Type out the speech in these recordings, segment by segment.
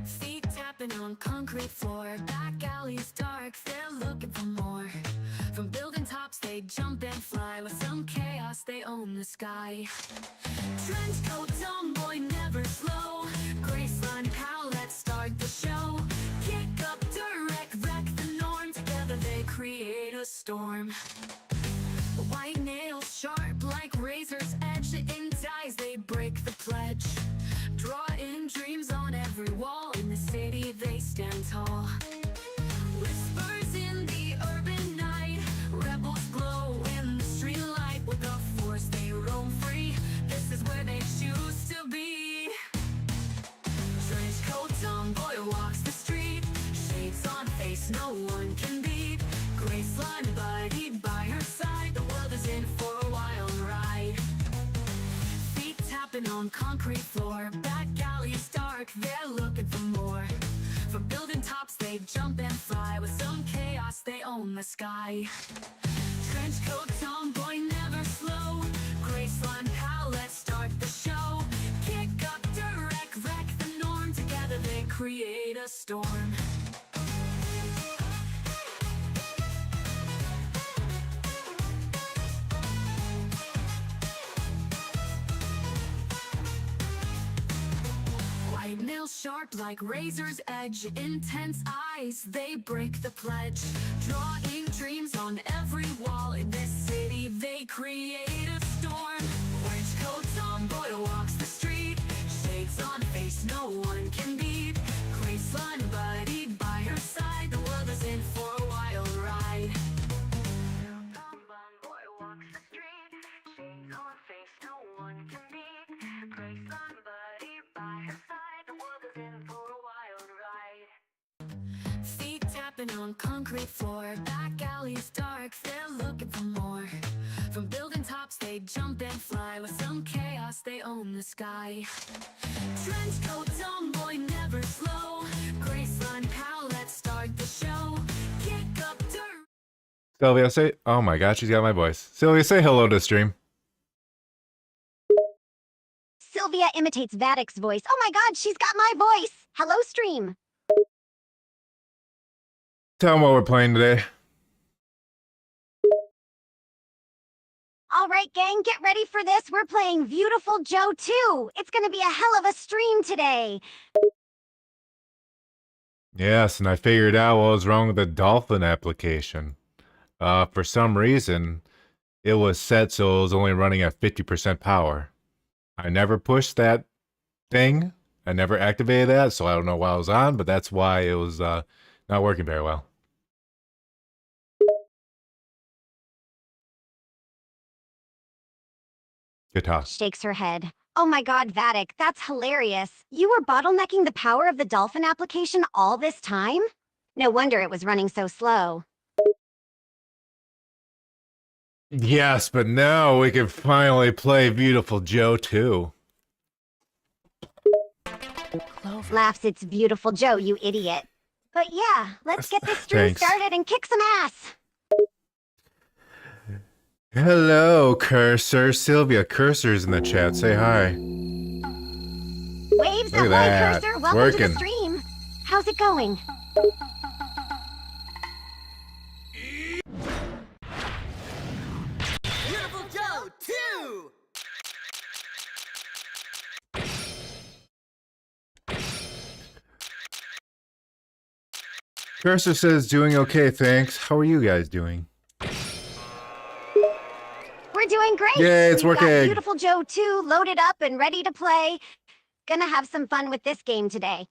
Feet tapping on concrete floor, back alleys dark, they're looking for more. From building tops they jump and fly, with some chaos they own the sky. Trench coat tomboy never slow, Graceline pal, let's start the show. Kick up direct, wreck the norm, together they create a storm. White nails sharp like razor's edge, in ties they break the pledge. Drawing dreams on every wall, in the city they stand tall. Whispers in the urban night, rebels glow in the street light. With the force they roam free, this is where they choose to be. Trench coat tomboy walks the street, shades on face no one can beat. Graceline buddy by her side, the world is in for a wild ride. Feet tapping on concrete floor, back alleys dark, they're looking for more. From building tops they jump and fly, with some chaos they own the sky. Trench coat tomboy never slow, Graceline pal, let's start the show. Kick up direct, wreck the norm, together they create a storm. White nails sharp like razor's edge, intense eyes, they break the pledge. Drawing dreams on every wall, in this city they create a storm. Orange coat tomboy walks the street, shades on face no one can beat. Graceline buddy by her side, the world is in for a wild ride. Tomboy walks the street, shades on face no one can beat. Graceline buddy by her side, the world is in for a wild ride. Feet tapping on concrete floor, back alleys dark, they're looking for more. From building tops they jump and fly, with some chaos they own the sky. Trench coat tomboy never slow, Graceline pal, let's start the show. Kick up dirt. Sylvia, say, oh my god, she's got my voice. Sylvia, say hello to the stream. Sylvia imitates Vattic's voice. Oh my god, she's got my voice! Hello, stream! Tell them what we're playing today. Alright gang, get ready for this. We're playing Viewtiful Joe 2. It's gonna be a hell of a stream today. Yes, and I figured out what was wrong with the dolphin application. For some reason, it was set so it was only running at 50% power. I never pushed that thing. I never activated that, so I don't know why it was on, but that's why it was not working very well. Good talk. Shakes her head. Oh my god, Vattic, that's hilarious. You were bottlenecking the power of the dolphin application all this time? No wonder it was running so slow. Yes, but now we can finally play Viewtiful Joe 2. Laughs, it's Viewtiful Joe, you idiot. But yeah, let's get this stream started and kick some ass. Hello, Cursor. Sylvia, Cursor's in the chat. Say hi. Waves Look at ahoy, that. Cursor. Welcome Working. to the stream. How's it going? Viewtiful Joe 2! Cursor says doing okay, thanks. How are you guys doing? We're doing great. Yay, it's We've got working. Viewtiful Joe 2 loaded up and ready to play. Gonna have some fun with this game today.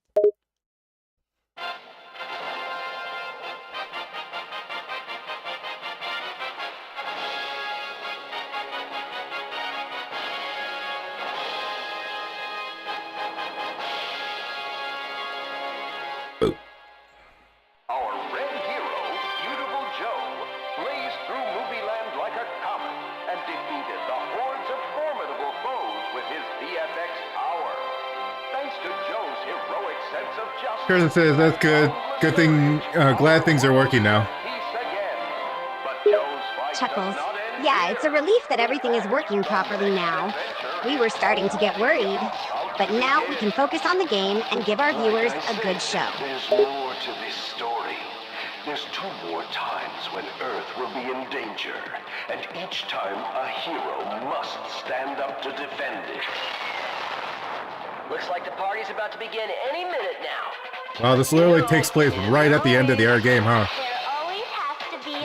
Our red hero, Viewtiful Joe, blazed through movie land like a comet and defeated the hordes of formidable foes with his VFX power. Thanks to Joe's heroic sense of justice, Cursor says that's good. boundless Good thing, glad things are working now. Chuckles. Yeah, it's a relief that everything is working properly now. We were starting to get worried. But now we can focus on the game and give our viewers a good show. There's more to this story. There's 2 more times when Earth will be in danger, and each time a hero must stand up to defend it. Looks like the party's about to begin any minute now. Wow, this literally takes place right at the end of the game, huh?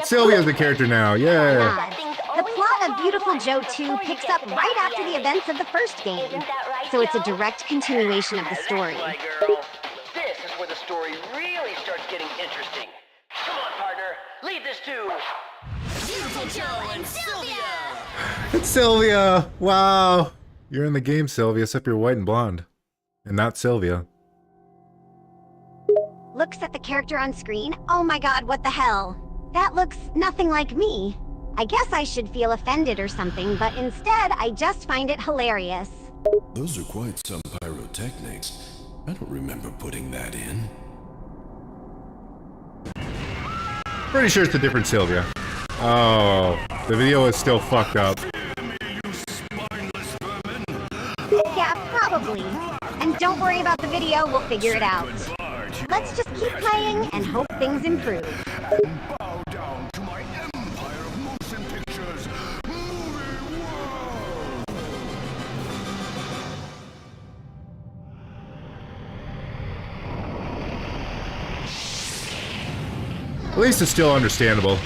Sylvia's the character now, yeah. The plot of Viewtiful Joe 2 picks up right after the events of the first game, so it's a direct continuation of the story. That's right, girl. This is where the story really starts getting interesting. Come on, partner. Lead this to Viewtiful Joe and Sylvia! It's Sylvia! Wow! You're in the game, Sylvia, except you're white and blonde. And not Sylvia. Looks at the character on screen. Oh my god, what the hell? That looks nothing like me. I guess I should feel offended or something, but instead, I just find it hilarious. Those are quite some pyrotechnics. I don't remember putting that in. Pretty sure it's a different Sylvia. Oh, the video is still fucked up. Yeah, probably. And don't worry about the video, we'll figure it out. Let's just keep playing and hope things improve. Bow down to my empire of motion pictures, movie world. At least it's still understandable.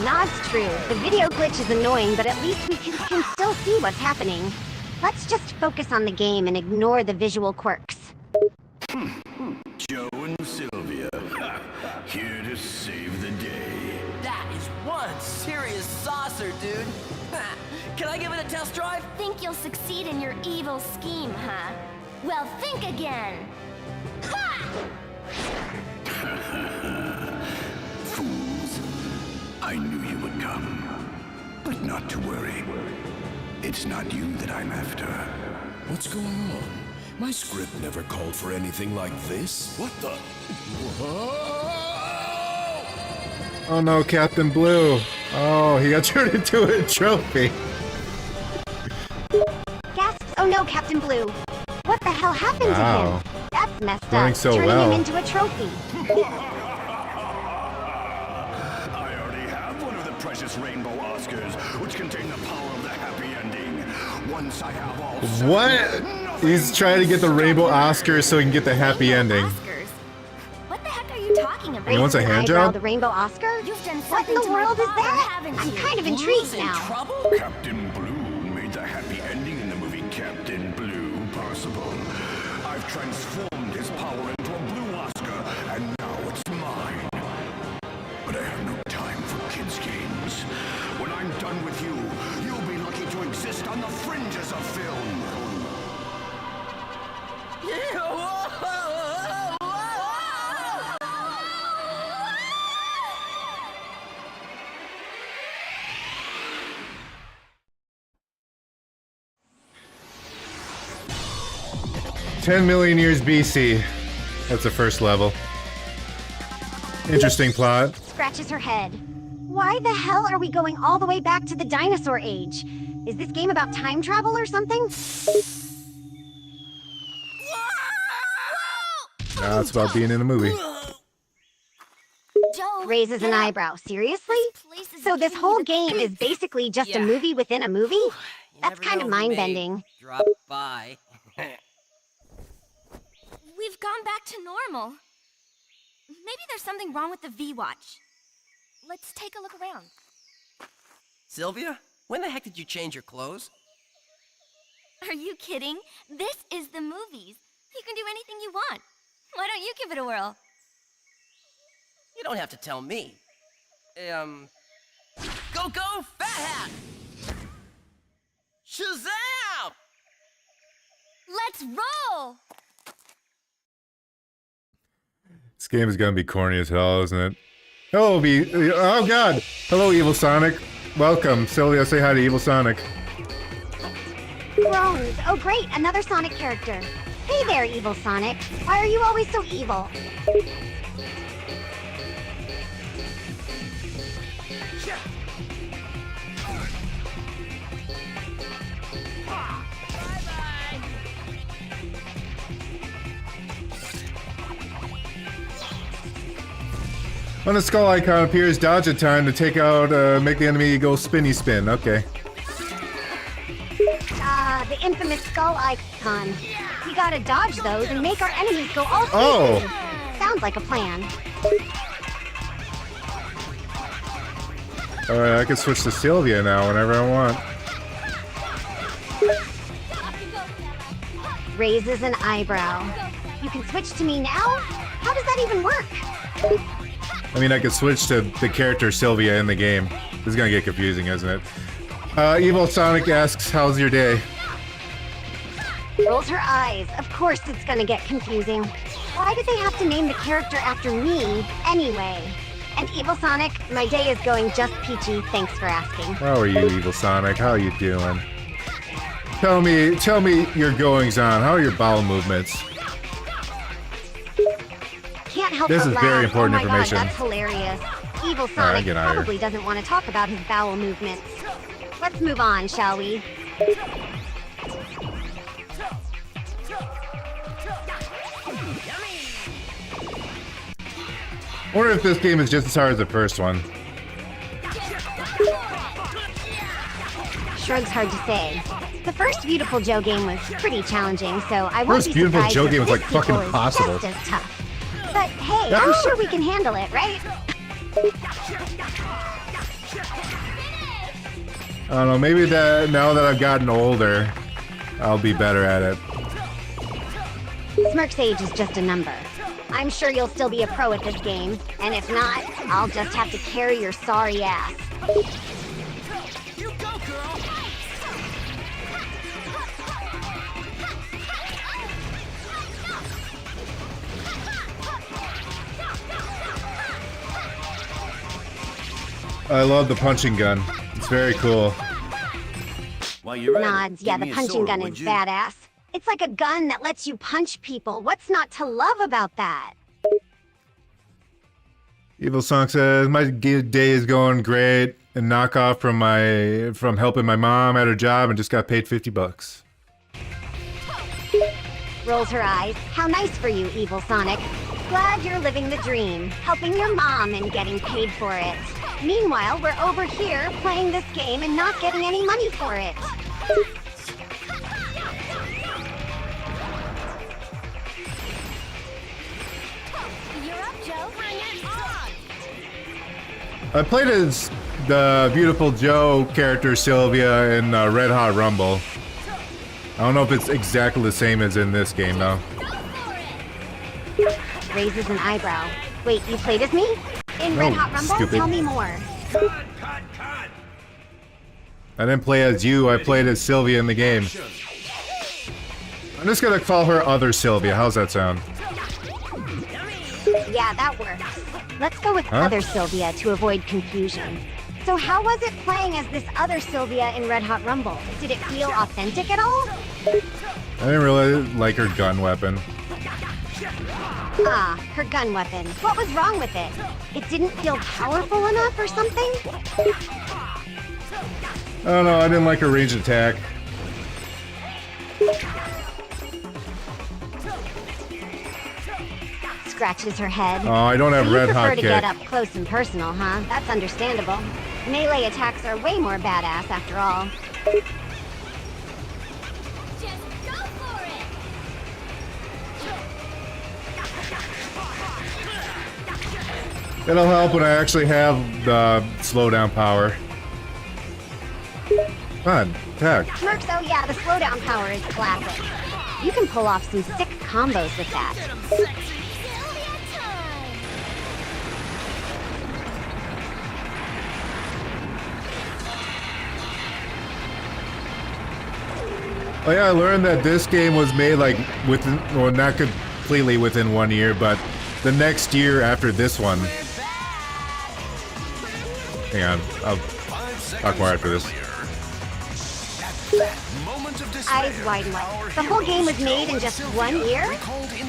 Nod's true. The video glitch is annoying, but at least we can still see what's happening. Let's just focus on the game and ignore the visual quirks. Joe and Sylvia, here to save the day. That is one serious saucer, dude. Can I give it a test drive? Think you'll succeed in your evil scheme, huh? Well, think again! Ha! Fools. I knew you would come. But not to worry. It's not you that I'm after. What's going on? My script never called for anything like this. What the? Whoa! Oh no, Captain Blue. Oh, he got turned into a trophy. Gasps, oh no, Captain Blue. What the hell happened Wow. to him? That's messed Running up, so turning well. him into a trophy. I already have one of the precious rainbow Oscars, which contain the power of the happy ending. Once I have all What? He's trying to get the rainbow Oscars so he can get the happy ending. Oscars? What the heck are you talking about? He wants a Raises an hand eyebrow, job? The rainbow Oscar? You've done What in something the to my world is father, that? haven't I'm you? kind of intrigued In now. trouble? Captain Blue made the happy ending in the movie Captain Blue possible. I've transformed his power into a blue Oscar, and now it's mine. But I have no time for kids' games. When I'm done with you, you'll be lucky to exist on the fringes of film. Yeah, whoa, whoa, whoa, whoa. 10 million years BC. That's the first level. Interesting plot. Scratches her head. Why the hell are we going all the way back to the dinosaur age? Is this game about time travel or something? Now it's about being in a movie. Joe, Raises an eyebrow. Seriously? place is So this giving whole me the game is creeps. basically just Yeah. a movie within a movie? You That's never kind of know who may mind-bending. Drop by. We've gone back to normal. Maybe there's something wrong with the V-Watch. Let's take a look around. Sylvia, when the heck did you change your clothes? Are you kidding? This is the movies. You can do anything you want. Why don't you give it a whirl? You don't have to tell me. Go, Fat Hat! Shazam! Let's roll! This game is gonna be corny as hell, isn't it? Oh, oh god! Hello, Evil Sonic. Welcome. Sylvia, say hi to Evil Sonic. Groans. Oh great, another Sonic character. Hey there, evil Sonic. Why are you always so evil? When the skull icon appears, dodge it time to take out, make the enemy go spinny spin. Okay. The infamous skull icon. We gotta dodge those and make our enemies go all Oh. spinny. Sounds like a plan. Alright, I can switch to Sylvia now whenever I want. Raises an eyebrow. You can switch to me now? How does that even work? I mean, I could switch to the character Sylvia in the game. This is gonna get confusing, isn't it? Evil Sonic asks, how's your day? Rolls her eyes. Of course it's gonna get confusing. Why did they have to name the character after me, anyway? And Evil Sonic, my day is going just peachy, thanks for asking. How are you, Evil Sonic? How are you doing? Tell me your goings on. How are your bowel movements? Can't help This but is laugh. very important oh my information. God, that's hilarious. Evil right, Sonic get out of here. probably doesn't want to talk about his bowel movements. Let's move on, shall we? I wonder if this game is just as hard as the first one. Shrugs hard to say. The first Viewtiful Joe game was pretty challenging, so I won't First be Beautiful surprised Joe if game was, this like, fucking sequel is impossible. just as tough. But hey, I'm sure we can handle it, right? I don't know, maybe that now that I've gotten older, I'll be better at it. Smirk's age is just a number. I'm sure you'll still be a pro at this game, and if not, I'll just have to carry your sorry ass. You go, girl! I love the punching gun. It's very cool. While you're at it, Nods, yeah, give the me a punching sword, gun would is you? badass. It's like a gun that lets you punch people. What's not to love about that? Evil Sonic says, my day is going great. A knockoff from helping my mom at her job and just got paid $50. Rolls her eyes. How nice for you, Evil Sonic. Glad you're living the dream, helping your mom and getting paid for it. Meanwhile, we're over here playing this game and not getting any money for it. You're up, Joe. Bring it on! I played as the Viewtiful Joe character Sylvia in Red Hot Rumble. I don't know if it's exactly the same as in this game though. Raises an eyebrow. Wait, you played as me? In Red No, Hot Rumble? stupid. Tell me more. I didn't play as you, I played as Sylvia in the game. I'm just gonna call her Other Sylvia, how's that sound? Yeah, that works. Let's go with Other Sylvia to avoid confusion. So how was it playing as this other Sylvia in Red Hot Rumble? Did it feel authentic at all? I didn't really like her gun weapon. Ah, her gun weapon. What was wrong with it? It didn't feel powerful enough or something? I don't know, I didn't like her ranged attack. Scratches her head. Oh, I don't have So you Red prefer Hot to kick. get up close and personal, huh? That's understandable. Melee attacks are way more badass after all. Just go for it! It'll help when I actually have the slowdown power. Come on, attack. Mercs, oh yeah, the slowdown power is classic. You can pull off some sick combos with that. Sylvia time! Oh yeah, I learned that this game was made like within, well, not completely within 1 year, but the next year after this one. Hang on, I'll talk more after this. At that moment of Eyes wide wide. The whole game was made in just 1 year?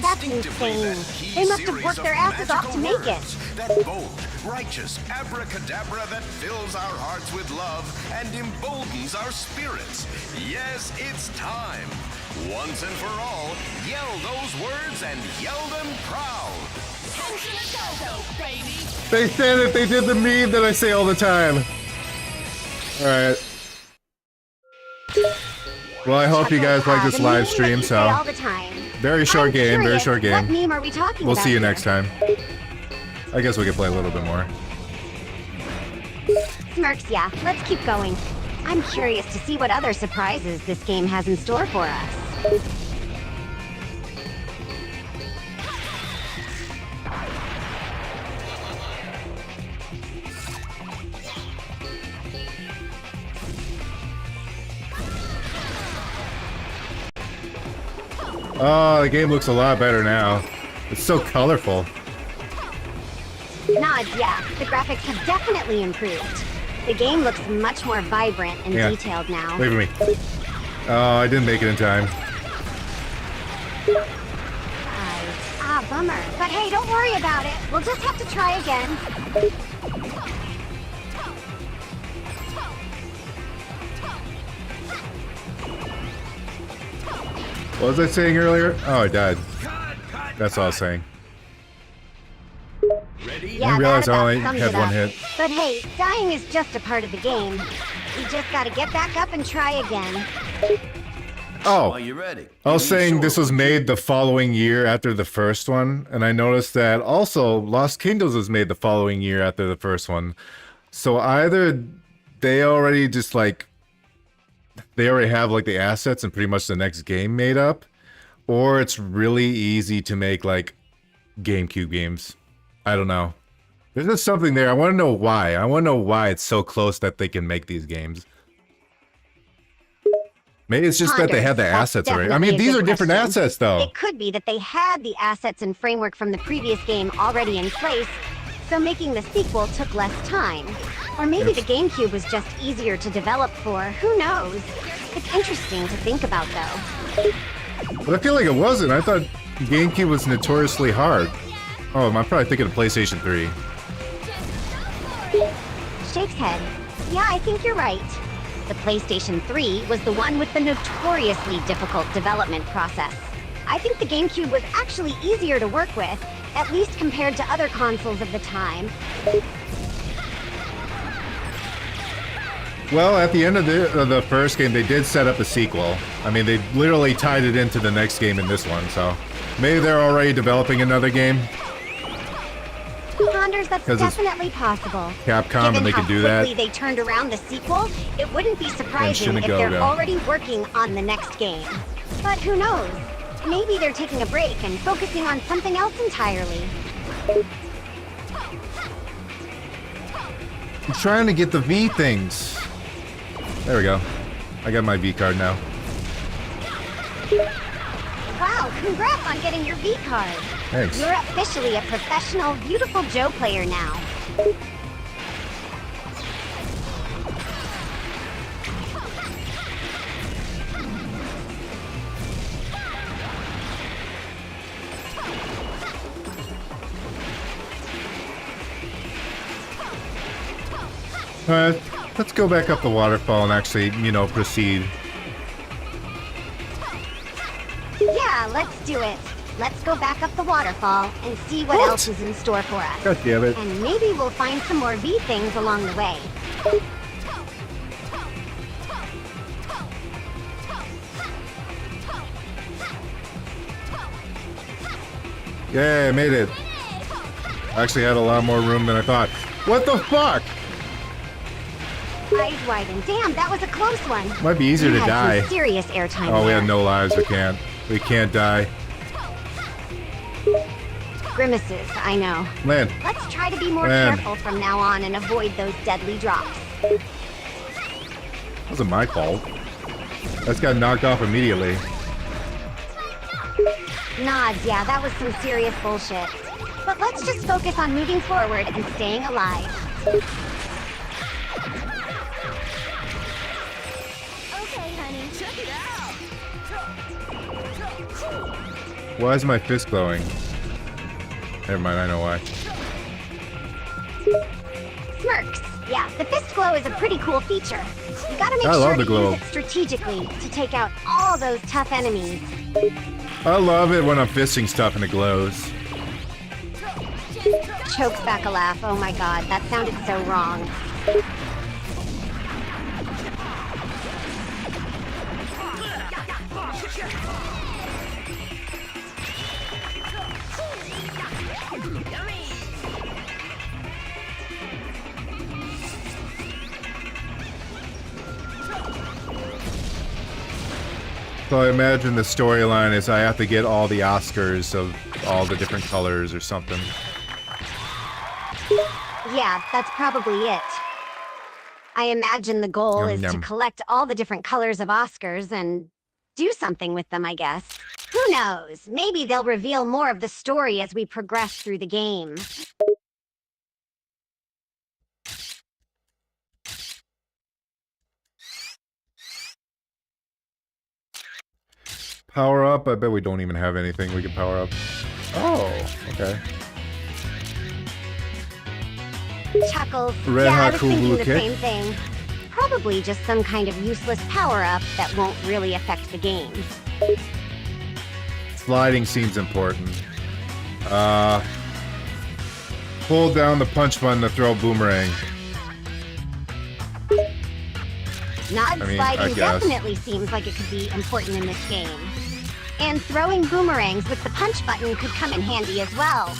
That's insane. They must have worked their asses off to make it. That bold, righteous abracadabra that fills our hearts with love and emboldens our spirits. Yes, it's time. Once and for all, yell those words and yell them proud. They said it. They did the meme that I say all the time. All right. Well, I hope you guys like this live stream. So, very short game. Very short game. What meme are we talking We'll about see you here? next time. I guess we can play a little bit more. Smirks, yeah. Let's keep going. I'm curious to see what other surprises this game has in store for us. Oh, the game looks a lot better now. It's so colorful. Nods, yeah. The graphics have definitely improved. The game looks much more vibrant and Yeah. detailed now. Wait for me. Oh, I didn't make it in time. Bummer. But hey, don't worry about it. We'll just have to try again. What was I saying earlier? Oh, I died. That's all I was saying. Yeah, I realized that I about only sums had it one up. hit. But hey, dying is just a part of the game. We just gotta get back up and try again. Oh, Are you ready? I was saying this was made the following year after the first one, and I noticed that also Lost Kingdoms was made the following year after the first one. So either they already just like they already have like the assets and pretty much the next game made up, or it's really easy to make like GameCube games. I don't know. There's just something there. I want to know why. I want to know why it's so close that they can make these games. Maybe it's just that they have the That's assets already. I mean, definitely a these are good different question. assets, though. It could be that they had the assets and framework from the previous game already in place, so making the sequel took less time. Or maybe the GameCube was just easier to develop for. Who knows? It's interesting to think about, though. But I feel like it wasn't. I thought GameCube was notoriously hard. Oh, I'm probably thinking of PlayStation 3. Shake's head. Yeah, I think you're right. The PlayStation 3 was the one with the notoriously difficult development process. I think the GameCube was actually easier to work with, at least compared to other consoles of the time. Well, at the end of the first game, they did set up a sequel. I mean, they literally tied it into the next game in this one, so maybe they're already developing another game. Ponders, that's 'Cause it's definitely possible. Capcom, and they Given can do how that. quickly they turned around the sequel, it wouldn't be surprising Henshin if and they're Go-Go. already working on the next game. But who knows? Maybe they're taking a break and focusing on something else entirely. I'm trying to get the V things. There we go. I got my V card now. Wow, congrats on getting your V card. Thanks. You're officially a professional Viewtiful Joe player now. Alright, let's go back up the waterfall and actually, you know, proceed. Yeah, let's do it. Let's go back up the waterfall and see what else is in store for us. God damn it. And maybe we'll find some more V things along the way. Yeah, I made it. I actually had a lot more room than I thought. What the fuck? Eyes widen. Damn, that was a close one. Might be easier We to had die. some serious airtime Oh, we there. have no lives. We can't. We can't die. Grimaces, I know. Land. Let's try to be more Man. careful from now on and avoid those deadly drops. Wasn't my fault. I just got knocked off immediately. Nods, yeah, that was some serious bullshit. But let's just focus on moving forward and staying alive. Okay, honey, check it out. Why is my fist glowing? Never mind, I know why. Smirks. Yeah, the fist glow is a pretty cool feature. You gotta make I love sure the to glow. use it strategically to take out all those tough enemies. I love it when I'm fisting stuff and it glows. Chokes back a laugh. Oh my god, that sounded so wrong. So I imagine the storyline is I have to get all the Oscars of all the different colors or something. Yeah, that's probably it. I imagine the goal Yum, is to yum. collect all the different colors of Oscars and do something with them, I guess. Who knows? Maybe they'll reveal more of the story as we progress through the game. Power up? I bet we don't even have anything we can power up. Oh, okay. Chuckles. Red yeah, hot I was cool thinking blue the kick. same thing. Probably just some kind of useless power-up that won't really affect the game. Sliding seems important. Hold down the punch button to throw a boomerang. Nod I sliding guess. definitely seems like it could be important in this game. And throwing boomerangs with the punch button could come in handy as well.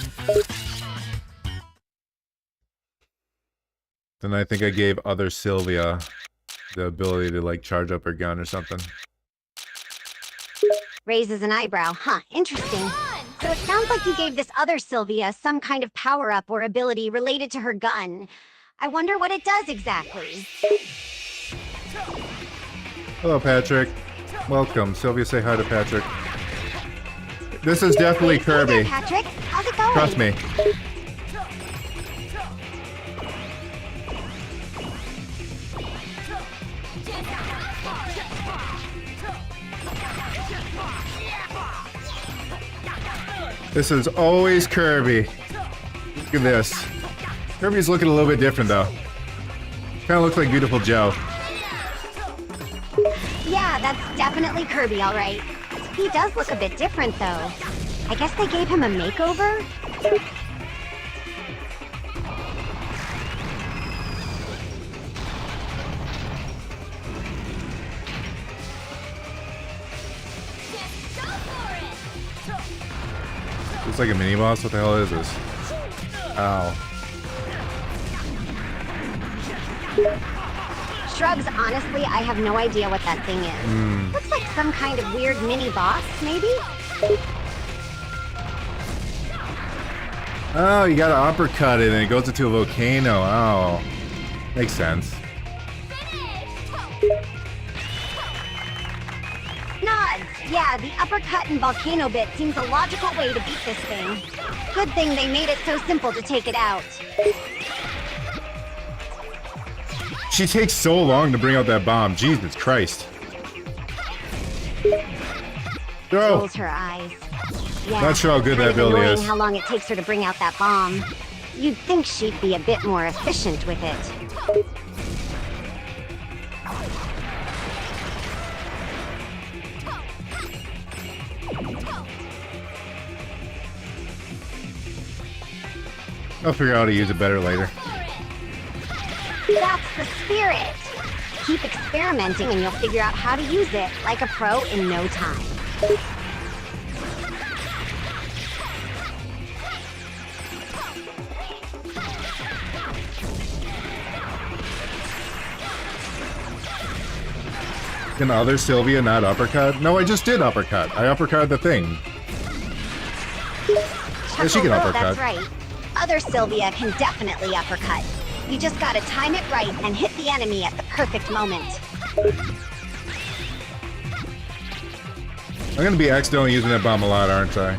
Then I think I gave other Sylvia the ability to like charge up her gun or something. Raises an eyebrow. Huh, interesting. So it sounds like you gave this other Sylvia some kind of power-up or ability related to her gun. I wonder what it does exactly. Hello, Patrick. Welcome. Sylvia, say hi to Patrick. This is definitely Hey there, Kirby. Patrick. How's it going? Trust me. This is always Kirby. Look at this. Kirby's looking a little bit different though. Kind of looks like Viewtiful Joe. Yeah, that's definitely Kirby, all right. He does look a bit different, though. I guess they gave him a makeover? Looks like a mini boss. What the hell is this? Ow. Shrugs, honestly, I have no idea what that thing is. Looks like some kind of weird mini boss, maybe? Oh, you gotta uppercut it and it goes into a volcano. Oh. Makes sense. Nods! Yeah, the uppercut and volcano bit seems a logical way to beat this thing. Good thing they made it so simple to take it out. She takes so long to bring out that bomb. Jesus Christ. Throw! Rolls her eyes. Yeah, Not sure how good that kind of ability annoying is. how long it takes her to bring out that bomb. You'd think she'd be a bit more efficient with it. I'll figure out how to use it better later. That's the spirit! Keep experimenting and you'll figure out how to use it like a pro in no time. Can other Sylvia not uppercut? No, I just did uppercut. I uppercut the thing. Yeah, she can Chuckle, uppercut. That's right. Other Sylvia can definitely uppercut. You just gotta time it right and hit the enemy at the perfect moment. I'm gonna be accidentally using that bomb a lot, aren't I?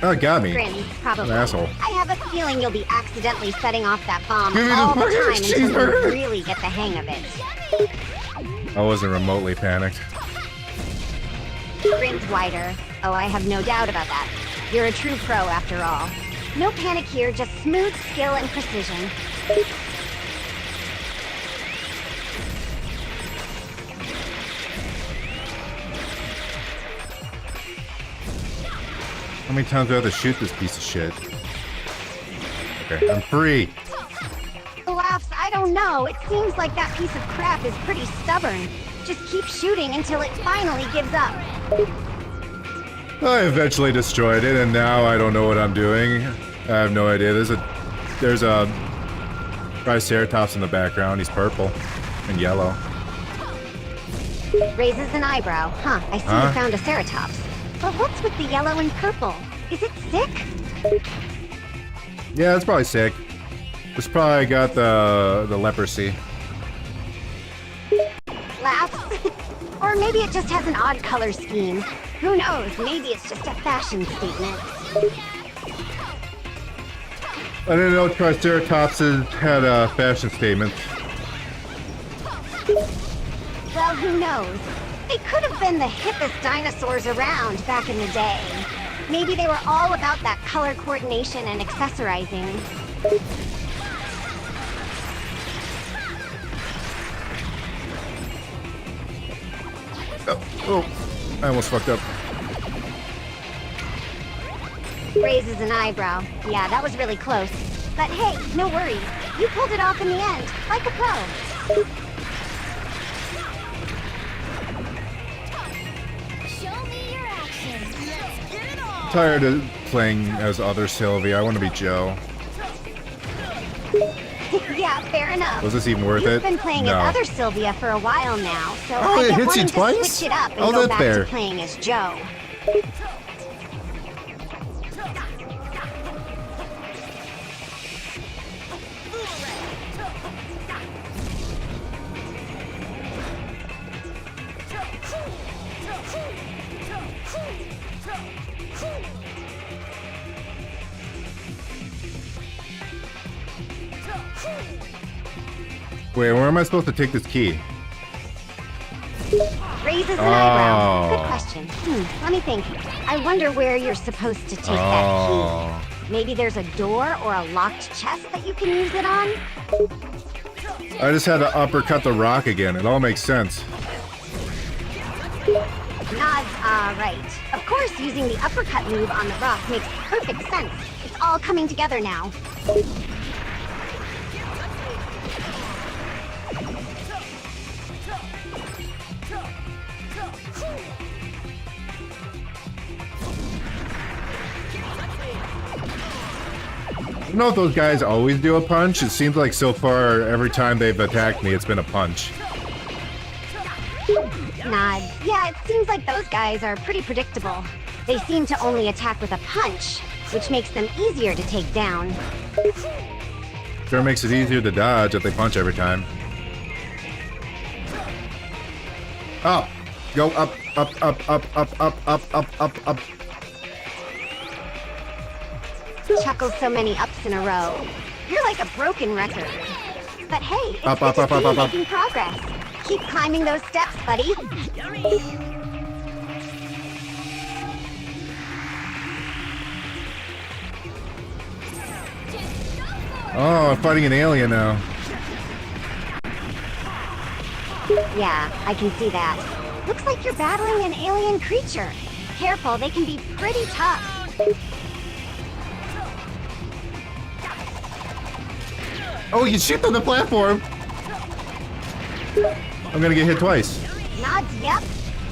Oh, it got me. Grins, probably. An asshole. I have a feeling you'll be accidentally setting off that bomb Give me the all the fucking time until cheeseburger. you really get the hang of it. I wasn't remotely panicked. Grins wider. Oh, I have no doubt about that. You're a true pro after all. No panic here, just smooth skill and precision. How many times do I have to shoot this piece of shit? Okay, I'm free. Laughs, I don't know. It seems like that piece of crap is pretty stubborn. Just keep shooting until it finally gives up. I eventually destroyed it, and now I don't know what I'm doing. I have no idea. There's a Triceratops in the background. He's purple and yellow. Raises an eyebrow. Huh, I see you found a Ceratops. But what's with the yellow and purple? Is it sick? Yeah, it's probably sick. It's probably got the leprosy. Laughs. Or maybe it just has an odd color scheme. Who knows? Maybe it's just a fashion statement. I didn't know Triceratops had a fashion statement. Well, who knows? They could have been the hippest dinosaurs around back in the day. Maybe they were all about that color coordination and accessorizing. Oh, I almost fucked up. Raises an eyebrow. Yeah, that was really close. But hey, no worries. You pulled it off in the end, like a pro. Show me your action. Let's get it on. Tired of playing as other Sylvia. I want to be Joe. Yeah, fair enough. Was this even worth You've it? been playing No. as other Sylvia for a while now, so Oh, I it get hits you wanting to twice? switch it up and Oh, go that's back fair. to playing as Joe. Wait, where am I supposed to take this key? Raises an eyebrow. Oh. Good question. Let me think. I wonder where you're supposed to take that Oh. key. Maybe there's a door or a locked chest that you can use it on? I just had to uppercut the rock again. It all makes sense. Nods, right. Of course, using the uppercut move on the rock makes perfect sense. It's all coming together now. I don't know if those guys always do a punch. It seems like so far, every time they've attacked me, it's been a punch. Nods. Yeah, it seems like those guys are pretty predictable. They seem to only attack with a punch, which makes them easier to take down. Sure makes it easier to dodge if they punch every time. Oh! Go up, up, up, up, up, up, up, up, up, up. Chuckles so many ups in a row. You're like a broken record. But hey, it's Up, good up, to up, see up, you up, up. making progress. Keep climbing those steps, buddy. Oh, I'm fighting an alien now. Yeah, I can see that. Looks like you're battling an alien creature. Careful, they can be pretty tough. Oh, you shoot on the platform! I'm gonna get hit twice. Nods, yep.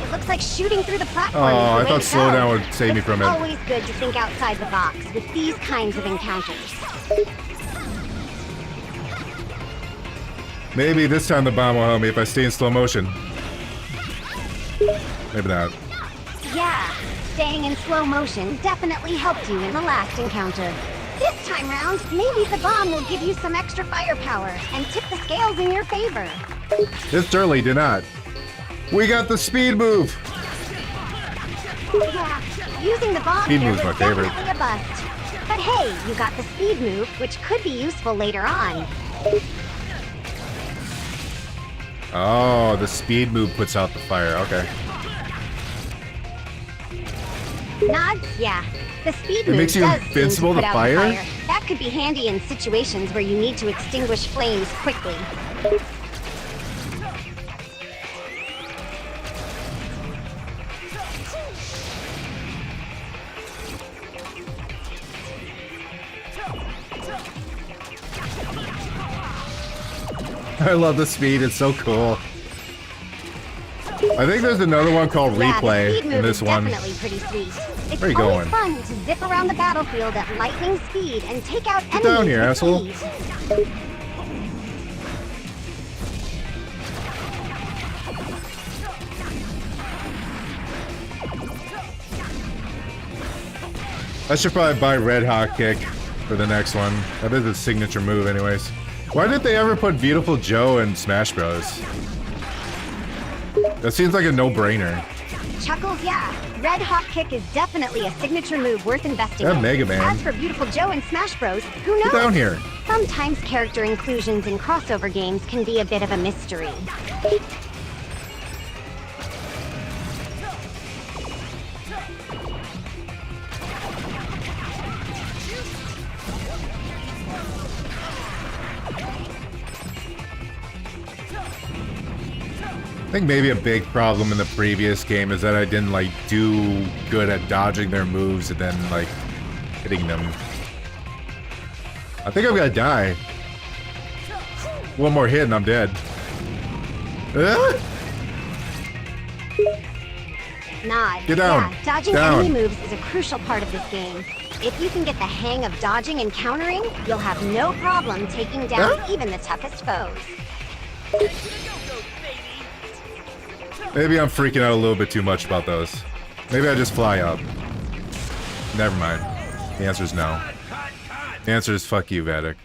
It looks like shooting through the platform Oh, is the I way thought to slow go. down would save me from It's it. always good to think outside the box with these kinds of encounters. Maybe this time the bomb will help me if I stay in slow motion. Maybe not. Yeah, staying in slow motion definitely helped you in the last encounter. This time round, maybe the bomb will give you some extra firepower and tip the scales in your favor. It certainly did not. We got the speed move! Yeah, using the bomb Speed here move's was my favorite. definitely a bust. But hey, you got the speed move, which could be useful later on. Oh, the speed move puts out the fire. Okay. Nods? Yeah. The speed move makes you does seem invincible to to put out fire? the fire. That could be handy in situations where you need to extinguish flames quickly. I love the speed, it's so cool. I think there's another one called Yeah, the Replay speed move in this is one. definitely pretty sweet. It's Where you always going? fun to zip around the battlefield at lightning speed and take out Get enemies down here, with asshole. speed. I should probably buy Red Hot Kick for the next one. That is a signature move anyways. Why did they ever put Viewtiful Joe in Smash Bros? That seems like a no-brainer. Chuckles, yeah. Red Hot Kick is definitely a signature move worth investing Yeah, in. Mega Man. As for Viewtiful Joe and Smash Bros, who knows? Get down here. Sometimes character inclusions in crossover games can be a bit of a mystery. I think maybe a big problem in the previous game is that I didn't like do good at dodging their moves and then like hitting them. I think I'm gonna die. One more hit and I'm dead. Ah! Nod. Get down. Yeah, dodging Down. enemy moves is a crucial part of this game. If you can get the hang of dodging and countering, you'll have no problem taking down Huh? even the toughest foes. Maybe I'm freaking out a little bit too much about those. Maybe I just fly up. Never mind. The answer is no. The answer is fuck you, Vattic.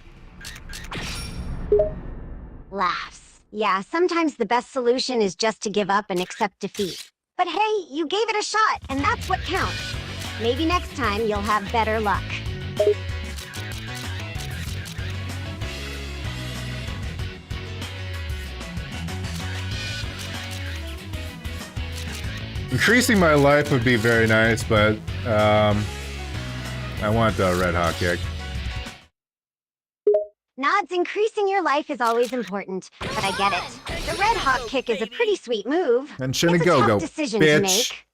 Laughs. Yeah, sometimes the best solution is just to give up and accept defeat. But hey, you gave it a shot, and that's what counts. Maybe next time you'll have better luck. Increasing my life would be very nice, but I want the Red Hot Kick. Nods, increasing your life is always important, but I get it. The Red Hot Kick is a pretty sweet move. And It's a Go-Go, tough decision to bitch. make.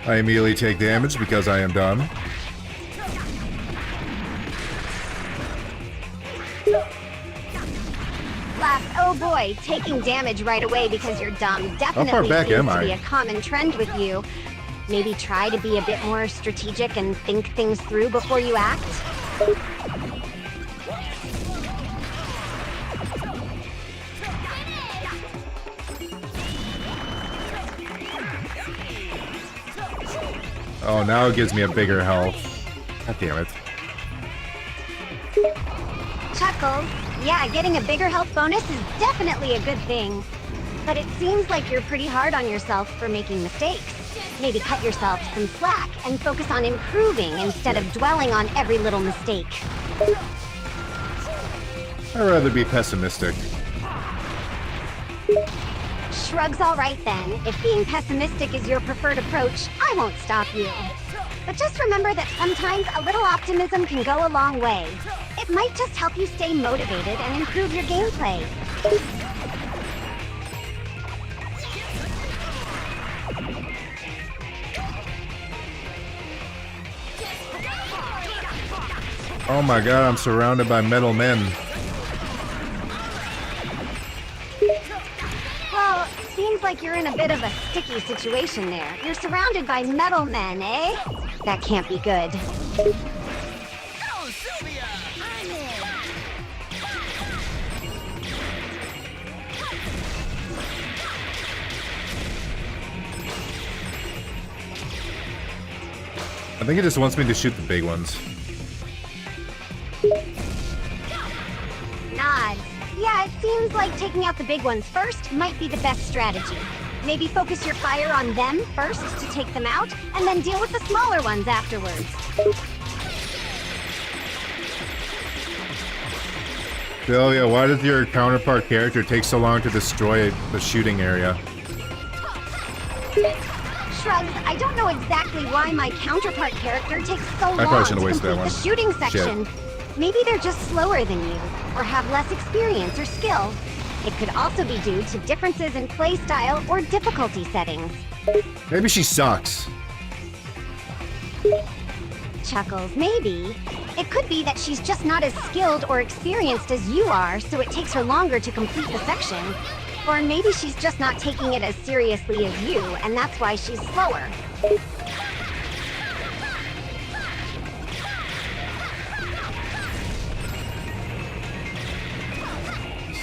I immediately take damage because I am dumb. Laughs, oh boy, taking damage right away because you're dumb definitely far back seems am to I? be a common trend with you. Maybe try to be a bit more strategic and think things through before you act. Oh, now it gives me a bigger health. God damn it. Chuckles, yeah, getting a bigger health bonus is definitely a good thing. But it seems like you're pretty hard on yourself for making mistakes. Maybe cut yourself some slack and focus on improving instead of dwelling on every little mistake. I'd rather be pessimistic. Shrugs all right then. If being pessimistic is your preferred approach, I won't stop you. But just remember that sometimes a little optimism can go a long way. It might just help you stay motivated and improve your gameplay. Oh my god, I'm surrounded by metal men. Well, seems like you're in a bit of a sticky situation there. You're surrounded by metal men, eh? That can't be good. Oh, Sylvia! I'm in! I think it just wants me to shoot the big ones. Nods. Yeah, it seems like taking out the big ones first might be the best strategy. Maybe focus your fire on them first to take them out, and then deal with the smaller ones afterwards. Sylvia, why does your counterpart character take so long to destroy the shooting area? Shrugs, I don't know exactly why my counterpart character takes so long probably to shouldn't waste complete that the one. shooting section. Maybe they're just slower than you, or have less experience or skill. It could also be due to differences in play style or difficulty settings. Maybe she sucks. Chuckles, maybe. It could be that she's just not as skilled or experienced as you are, so it takes her longer to complete the section. Or maybe she's just not taking it as seriously as you, and that's why she's slower.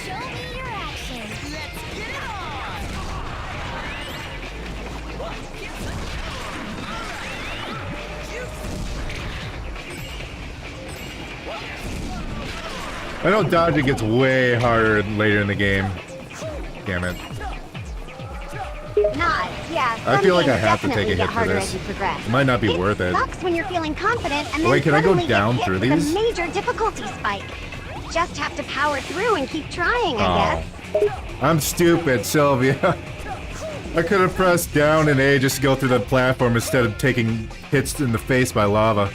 Show me your action. Let's get it on. I know dodging gets way harder later in the game. Damn it. Nods, yeah. I feel like I some have to games take a definitely hit get for harder this. as you progress. It might not be worth it. Sucks when you're feeling confident and then Wait, can I go suddenly down get through hit with these? a major difficulty spike. Just have to power through and keep trying, Oh. I guess. I'm stupid, Sylvia. I could have pressed down and A just to go through the platform instead of taking hits in the face by lava.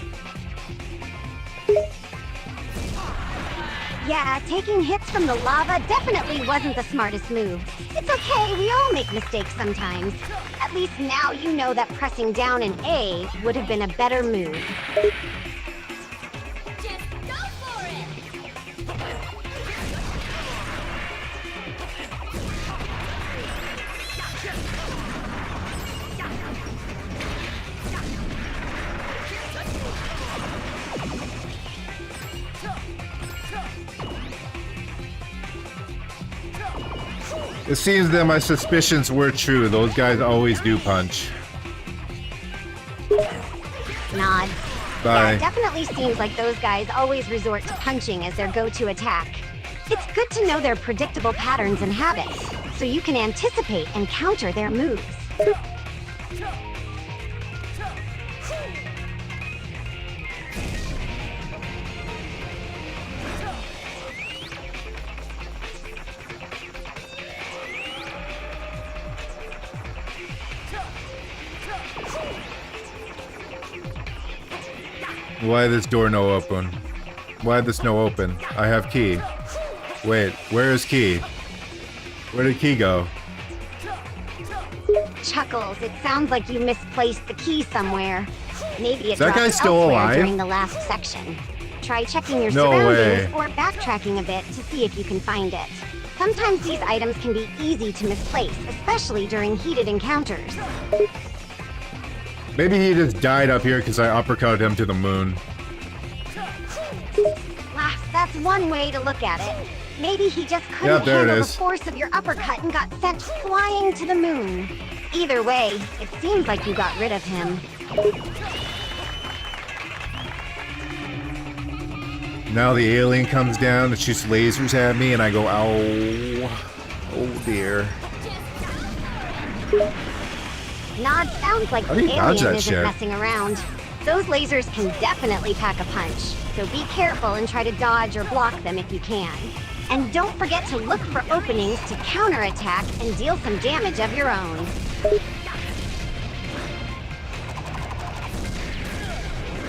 Yeah, taking hits from the lava definitely wasn't the smartest move. It's okay, we all make mistakes sometimes. At least now you know that pressing down an A would have been a better move. Just go for it. It seems that my suspicions were true. Those guys always do punch. Nods. Bye. Yeah, it definitely seems like those guys always resort to punching as their go-to attack. It's good to know their predictable patterns and habits, so you can anticipate and counter their moves. Why this door no open? Why this no open? I have key. Wait, where is key? Where did key go? Chuckles, it sounds like you misplaced the key somewhere. Maybe it Is that dropped guy still elsewhere alive? during the last section. Try checking your No surroundings way. or backtracking a bit to see if you can find it. Sometimes these items can be easy to misplace, especially during heated encounters. Maybe he just died up here because I uppercutted him to the moon. Ah, that's one way to look at it. Maybe he just Yeah, couldn't there it handle the is. force of your uppercut and got sent flying to the moon. Either way, it seems like you got rid of him. Now the alien comes down and shoots lasers at me and I go, ow. Oh dear. Nod sounds like How the do you dodge alien that isn't shit? messing around. Those lasers can definitely pack a punch, so be careful and try to dodge or block them if you can. And don't forget to look for openings to counterattack and deal some damage of your own.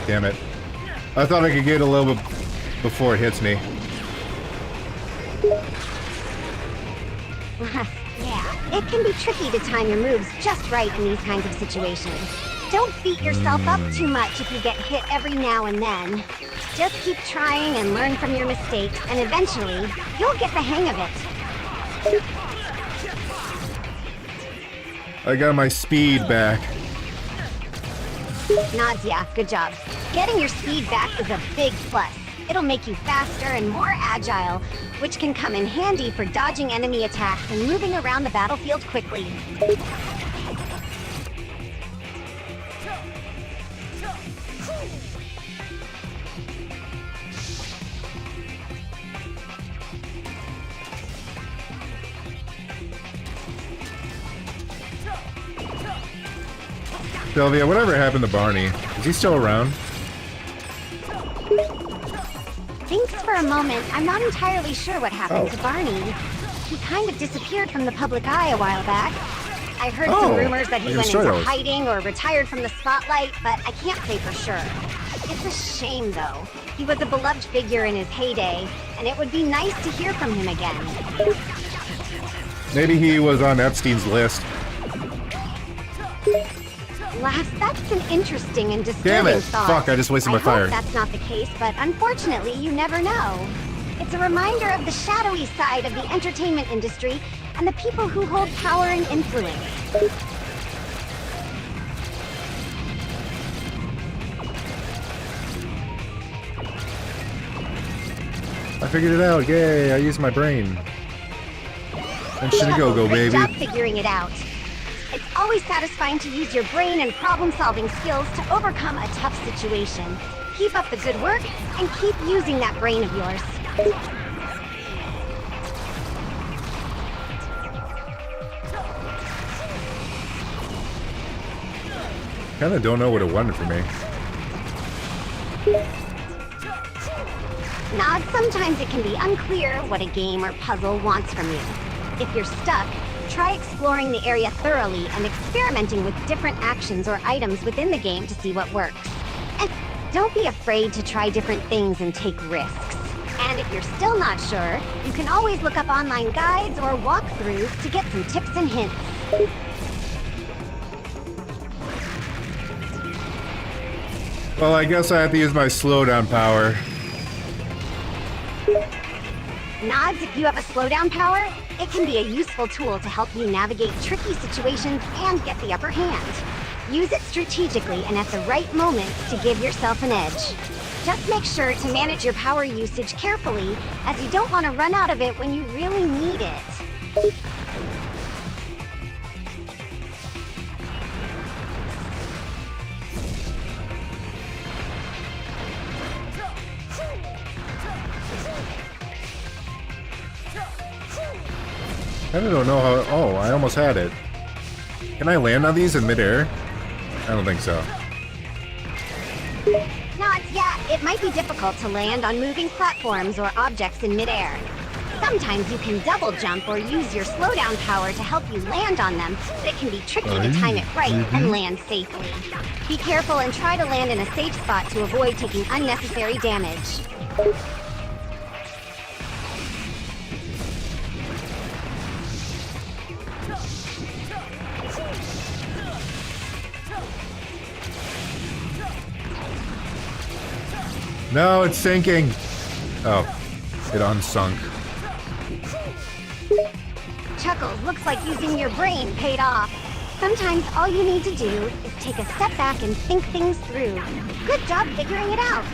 Damn it. I thought I could get a little bit before it hits me. Yeah, it can be tricky to time your moves just right in these kinds of situations. Don't beat yourself up too much if you get hit every now and then. Just keep trying and learn from your mistakes, and eventually, you'll get the hang of it. I got my speed back. Nadia, good job. Getting your speed back is a big plus. It'll make you faster and more agile, which can come in handy for dodging enemy attacks and moving around the battlefield quickly. Sylvia, whatever happened to Barney? Is he still around? Thanks for a moment, I'm not entirely sure what happened to Barney. He kind of disappeared from the public eye a while back. I heard some rumors that he went into hiding or retired from the spotlight, but I can't say for sure. It's a shame, though. He was a beloved figure in his heyday, and it would be nice to hear from him again. Maybe he was on Epstein's list. Lass, that's an interesting and disturbing Damn it! thought. Fuck, I just wasted my fire. I hope that's not the case, but unfortunately, you never know. It's a reminder of the shadowy side of the entertainment industry and the people who hold power and influence. I figured it out. Yay, I used my brain. And should go, Great baby. job figuring it out. It's always satisfying to use your brain and problem-solving skills to overcome a tough situation. Keep up the good work, and keep using that brain of yours. Kinda don't know what it wanted from me. Nod, sometimes it can be unclear what a game or puzzle wants from you. If you're stuck, try exploring the area thoroughly and experimenting with different actions or items within the game to see what works. And don't be afraid to try different things and take risks. And if you're still not sure, you can always look up online guides or walkthroughs to get some tips and hints. Well, I guess I have to use my slowdown power. Nods, if you have a slowdown power, it can be a useful tool to help you navigate tricky situations and get the upper hand. Use it strategically and at the right moment to give yourself an edge. Just make sure to manage your power usage carefully, as you don't want to run out of it when you really need it. I don't know how. Oh, I almost had it. Can I land on these in midair? I don't think so. Nods, yeah, it might be difficult to land on moving platforms or objects in midair. Sometimes you can double jump or use your slowdown power to help you land on them, but it can be tricky to time it right and land safely. Be careful and try to land in a safe spot to avoid taking unnecessary damage. No, it's sinking. Oh, it unsunk. Chuckles, looks like using your brain paid off. Sometimes all you need to do is take a step back and think things through. Good job figuring it out.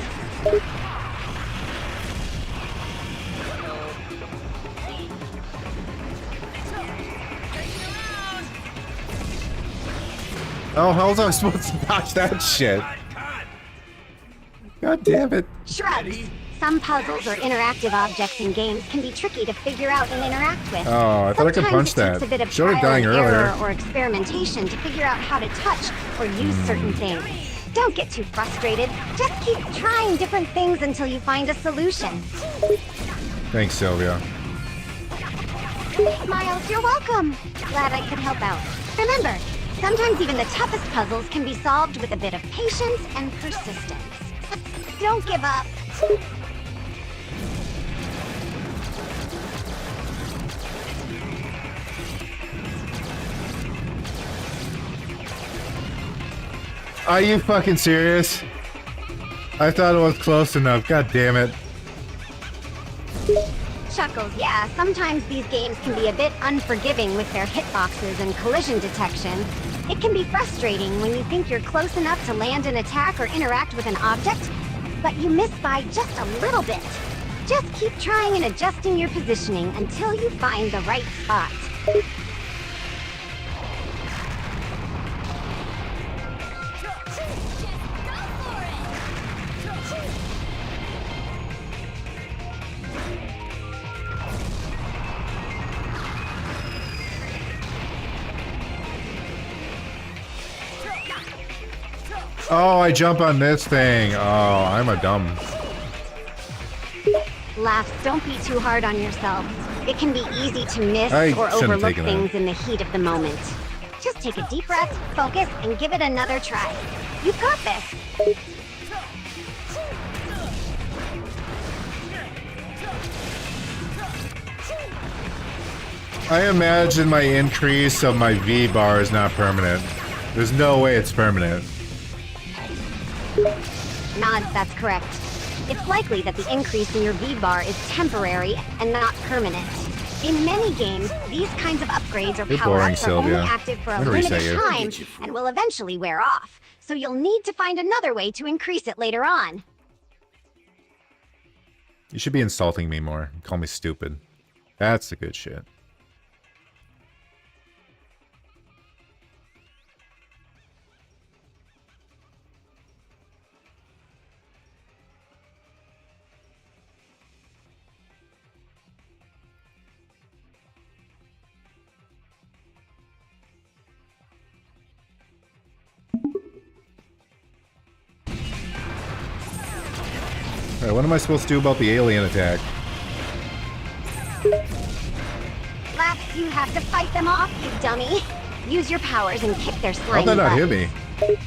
Oh, how was I supposed to dodge that shit? God damn it. Shrugs. Some puzzles or interactive objects in games can be tricky to figure out and interact with. Oh, I thought I could punch Sometimes it that. takes a bit of Showed it trial dying and earlier. error or experimentation to figure out how to touch or use certain things. Don't get too frustrated. Just keep trying different things until you find a solution. Thanks, Sylvia. Miles, you're welcome. Glad I could help out. Remember, sometimes even the toughest puzzles can be solved with a bit of patience and persistence. Don't give up. Are you fucking serious? I thought it was close enough. God damn it. Chuckles, yeah, sometimes these games can be a bit unforgiving with their hitboxes and collision detection. It can be frustrating when you think you're close enough to land an attack or interact with an object, but you miss by just a little bit. Just keep trying and adjusting your positioning until you find the right spot. Oh, I jump on this thing. Oh, I'm a dumb. Laughs, don't be too hard on yourself. It can be easy to miss I or shouldn't have overlook taken that. things in the heat of the moment. Just take a deep breath, focus, and give it another try. You've got this. I imagine my increase of my V bar is not permanent. There's no way it's permanent. Nods, that's correct. It's likely that the increase in your V-bar is temporary and not permanent. In many games, these kinds of upgrades or You're boring, power-ups are only Sylvia. active for a I'm gonna reset limited you. time and will eventually wear off. So you'll need to find another way to increase it later on. You should be insulting me more. Call me stupid. That's the good shit. Alright, what am I supposed to do about the alien attack? Laps, you have to fight them off, you dummy. Use your powers and kick their slimy How'd that not hit butts. me?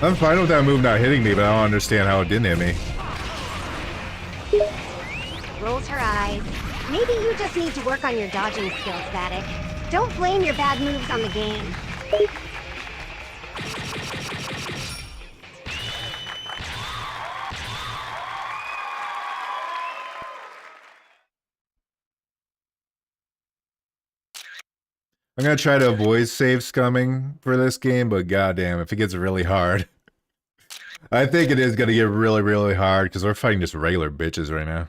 I'm fine with that move not hitting me, but I don't understand how it didn't hit me. Rolls her eyes. Maybe you just need to work on your dodging skills, Vattic. Don't blame your bad moves on the game. I'm gonna try to avoid save scumming for this game, but goddamn, if it gets really hard. I think it is gonna get really, really hard, because we're fighting just regular bitches right now.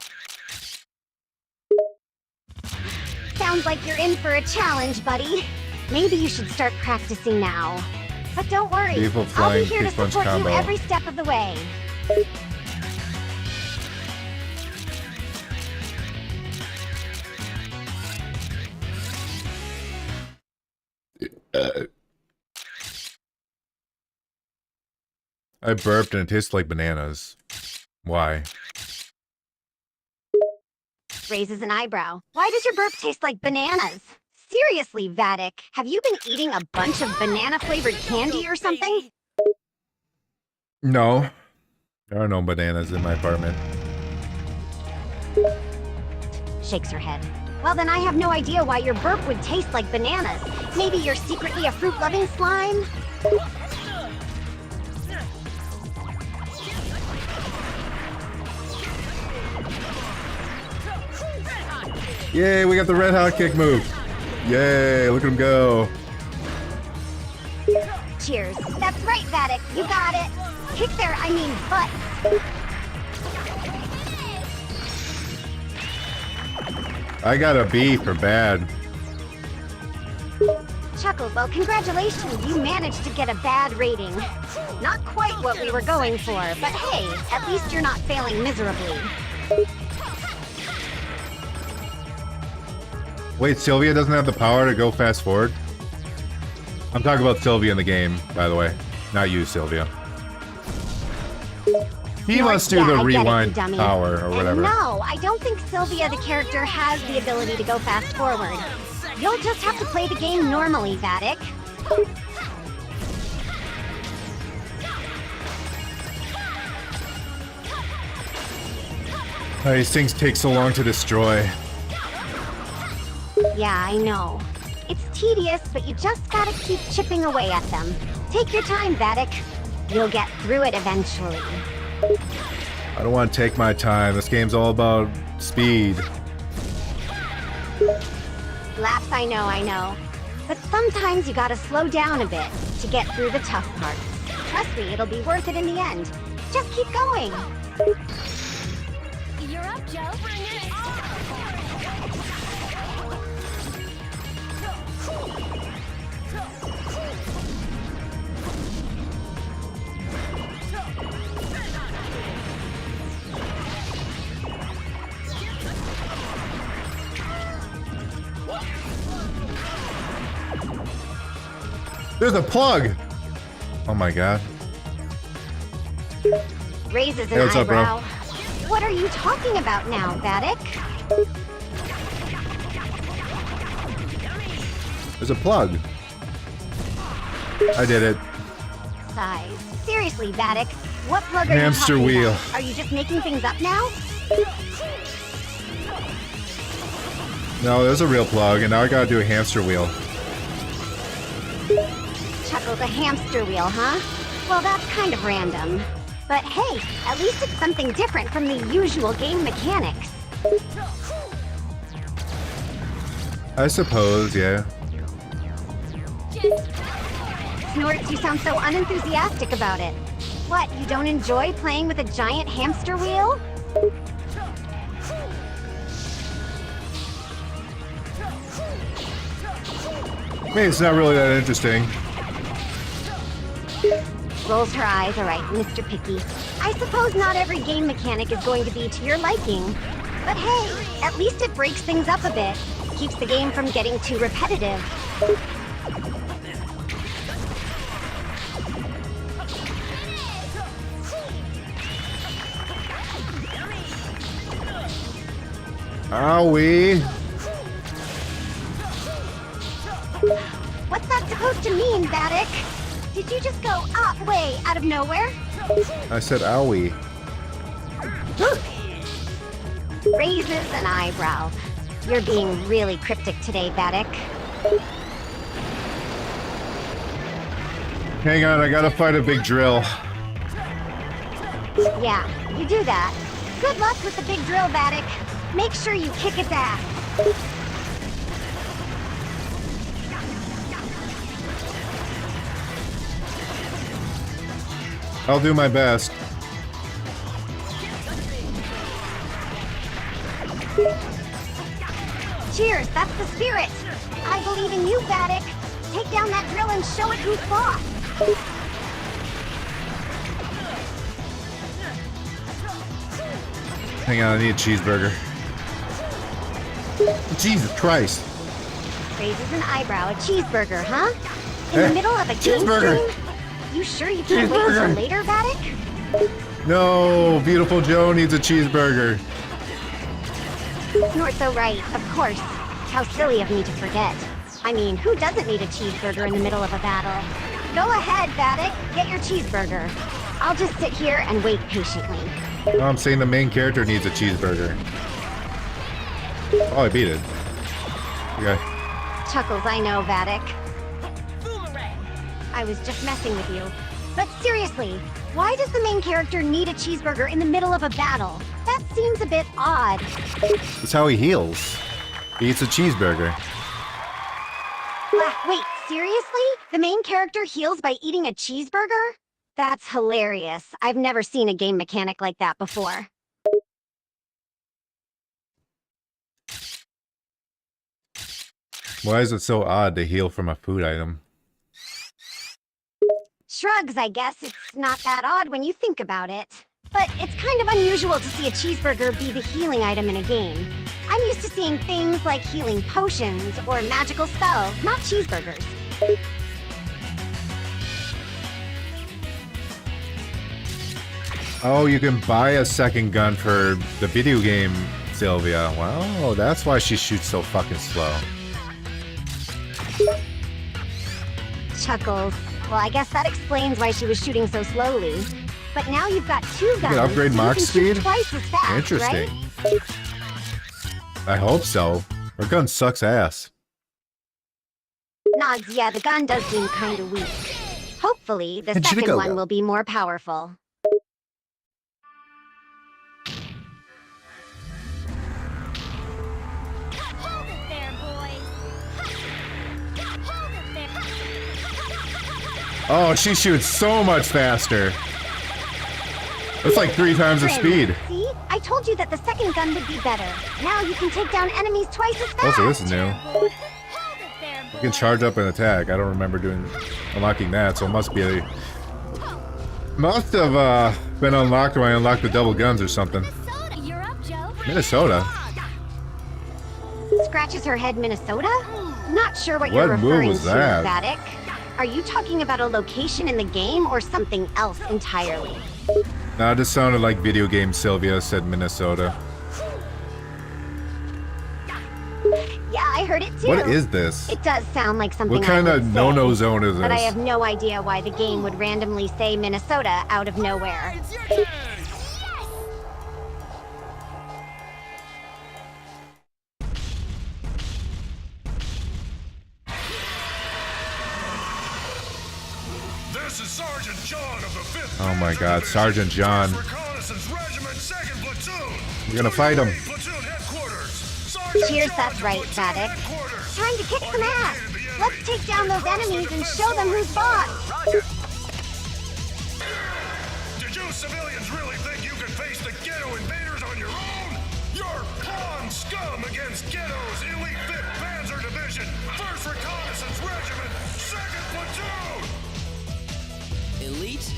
Sounds like you're in for a challenge, buddy. Maybe you should start practicing now. But don't worry, Beautiful I'll be flying here to kick punch support combo. you every step of the way. I burped and it tastes like bananas. Why? Raises an eyebrow. Why does your burp taste like bananas? Seriously, Vattic, have you been eating a bunch of banana-flavored candy or something? No. There are no bananas in my apartment. Shakes her head. Well, then I have no idea why your burp would taste like bananas. Maybe you're secretly a fruit-loving slime? Yay, we got the red hot kick move. Yay, look at him go. Cheers. That's right, Vattic. You got it. Kick their, I mean, butt. I got a B for bad. Chuckles, well, congratulations. You managed to get a bad rating. Not quite what we were going for, but hey, at least you're not failing miserably. Wait, Sylvia doesn't have the power to go fast forward? I'm talking about Sylvia in the game, by the way. Not you, Sylvia. He must do Yeah, the I get it, you rewind dummy. power or And whatever. no, I don't think Sylvia, the character, has the ability to go fast forward. You'll just have to play the game normally, Vattic. These things take so long to destroy. Yeah, I know. It's tedious, but you just gotta keep chipping away at them. Take your time, Vattic. You'll get through it eventually. I don't want to take my time. This game's all about speed. Laughs, I know. But sometimes you gotta slow down a bit to get through the tough parts. Trust me, it'll be worth it in the end. Just keep going. You're up, Joe. Bring it. There's a plug! Oh my god. Raises an Hey, what's up, bro? eyebrow. What are you talking about now, Vattic? There's a plug. I did it. Sighs. Seriously, Vattic, what plug are Hamster you talking wheel. about? Are you just making things up now? No, there's a real plug, and now I gotta do a hamster wheel. Chuckles, a hamster wheel, huh? Well, that's kind of random. But hey, at least it's something different from the usual game mechanics. I suppose, yeah. Snorts, you sound so unenthusiastic about it. What, you don't enjoy playing with a giant hamster wheel? I mean, it's not really that interesting. Rolls her eyes, alright, Mr. Picky. I suppose not every game mechanic is going to be to your liking. But hey, at least it breaks things up a bit. Keeps the game from getting too repetitive. Owie. What's that supposed to mean, Vattic? Did you just go way out of nowhere? I said owie. Raises an eyebrow. You're being really cryptic today, Vattic. Hang on, I gotta fight a big drill. Yeah, you do that. Good luck with the big drill, Vattic. Make sure you kick its ass. I'll do my best. Cheers, that's the spirit. I believe in you, Vattic. Take down that drill and show it who's boss. Hang on, I need a cheeseburger. Jesus Christ. Raises an eyebrow, a cheeseburger, huh? In the middle of a game Cheeseburger. stream? You sure you can't wait until later, Vattic? No, Beautiful Joe needs a cheeseburger. Snort's so right, of course. How silly of me to forget. I mean, who doesn't need a cheeseburger in the middle of a battle? Go ahead, Vattic. Get your cheeseburger. I'll just sit here and wait patiently. No, I'm saying the main character needs a cheeseburger. Oh, I beat it. Okay. Chuckles, I know, Vattic. I was just messing with you. But seriously, why does the main character need a cheeseburger in the middle of a battle? That seems a bit odd. That's how he heals. He eats a cheeseburger. Wait, seriously? The main character heals by eating a cheeseburger? That's hilarious. I've never seen a game mechanic like that before. Why is it so odd to heal from a food item? Shrugs, I guess. It's not that odd when you think about it. But it's kind of unusual to see a cheeseburger be the healing item in a game. I'm used to seeing things like healing potions or magical spells, not cheeseburgers. Oh, you can buy a second gun for the video game, Sylvia. Wow, that's why she shoots so fucking slow. Chuckles. Well, I guess that explains why she was shooting so slowly. But now you've got two guns. can upgrade so Mach you can shoot speed? twice as fast, Interesting. right? I hope so. Her gun sucks ass. Nods, yeah, the gun does seem kind of weak. Hopefully, the And second Chinico. one will be more powerful. Hold it there, boys. Hold it there. Oh, she shoots so much faster. That's like 3 times the speed. See? I told you that the second gun would be better. Now you can take down enemies twice as fast. Also, this is new. Hold it there, You can charge up an attack. I don't remember unlocking that, so it must have been unlocked when I unlocked the double guns or something. Minnesota, you're up, Joe. Minnesota? Scratches her head, Minnesota? Not sure what What you're move referring was to, that? Vattic. Are you talking about a location in the game or something else entirely? Nah, this sounded like video game Sylvia said Minnesota. Yeah, I heard it too. What is this? It does sound like something What kind I of would no-no say, zone is but I this? have no idea why the game would randomly say Minnesota out of nowhere. This is Sergeant John of the 5th Oh my God, Sergeant John. Reconnaissance Regiment 2nd Platoon. We're gonna fight him. Platoon headquarters. Sergeant Cheers, John that's of right, Platoon Vattic. headquarters. Time to kick some ass. Let's take down those enemies and show them who's boss. Did you civilians really think you could face the ghetto invaders on your own? You're pawn scum against Ghetto's elite 5th Panzer Division, 1st Reconnaissance Regiment, 2nd Platoon. Elite?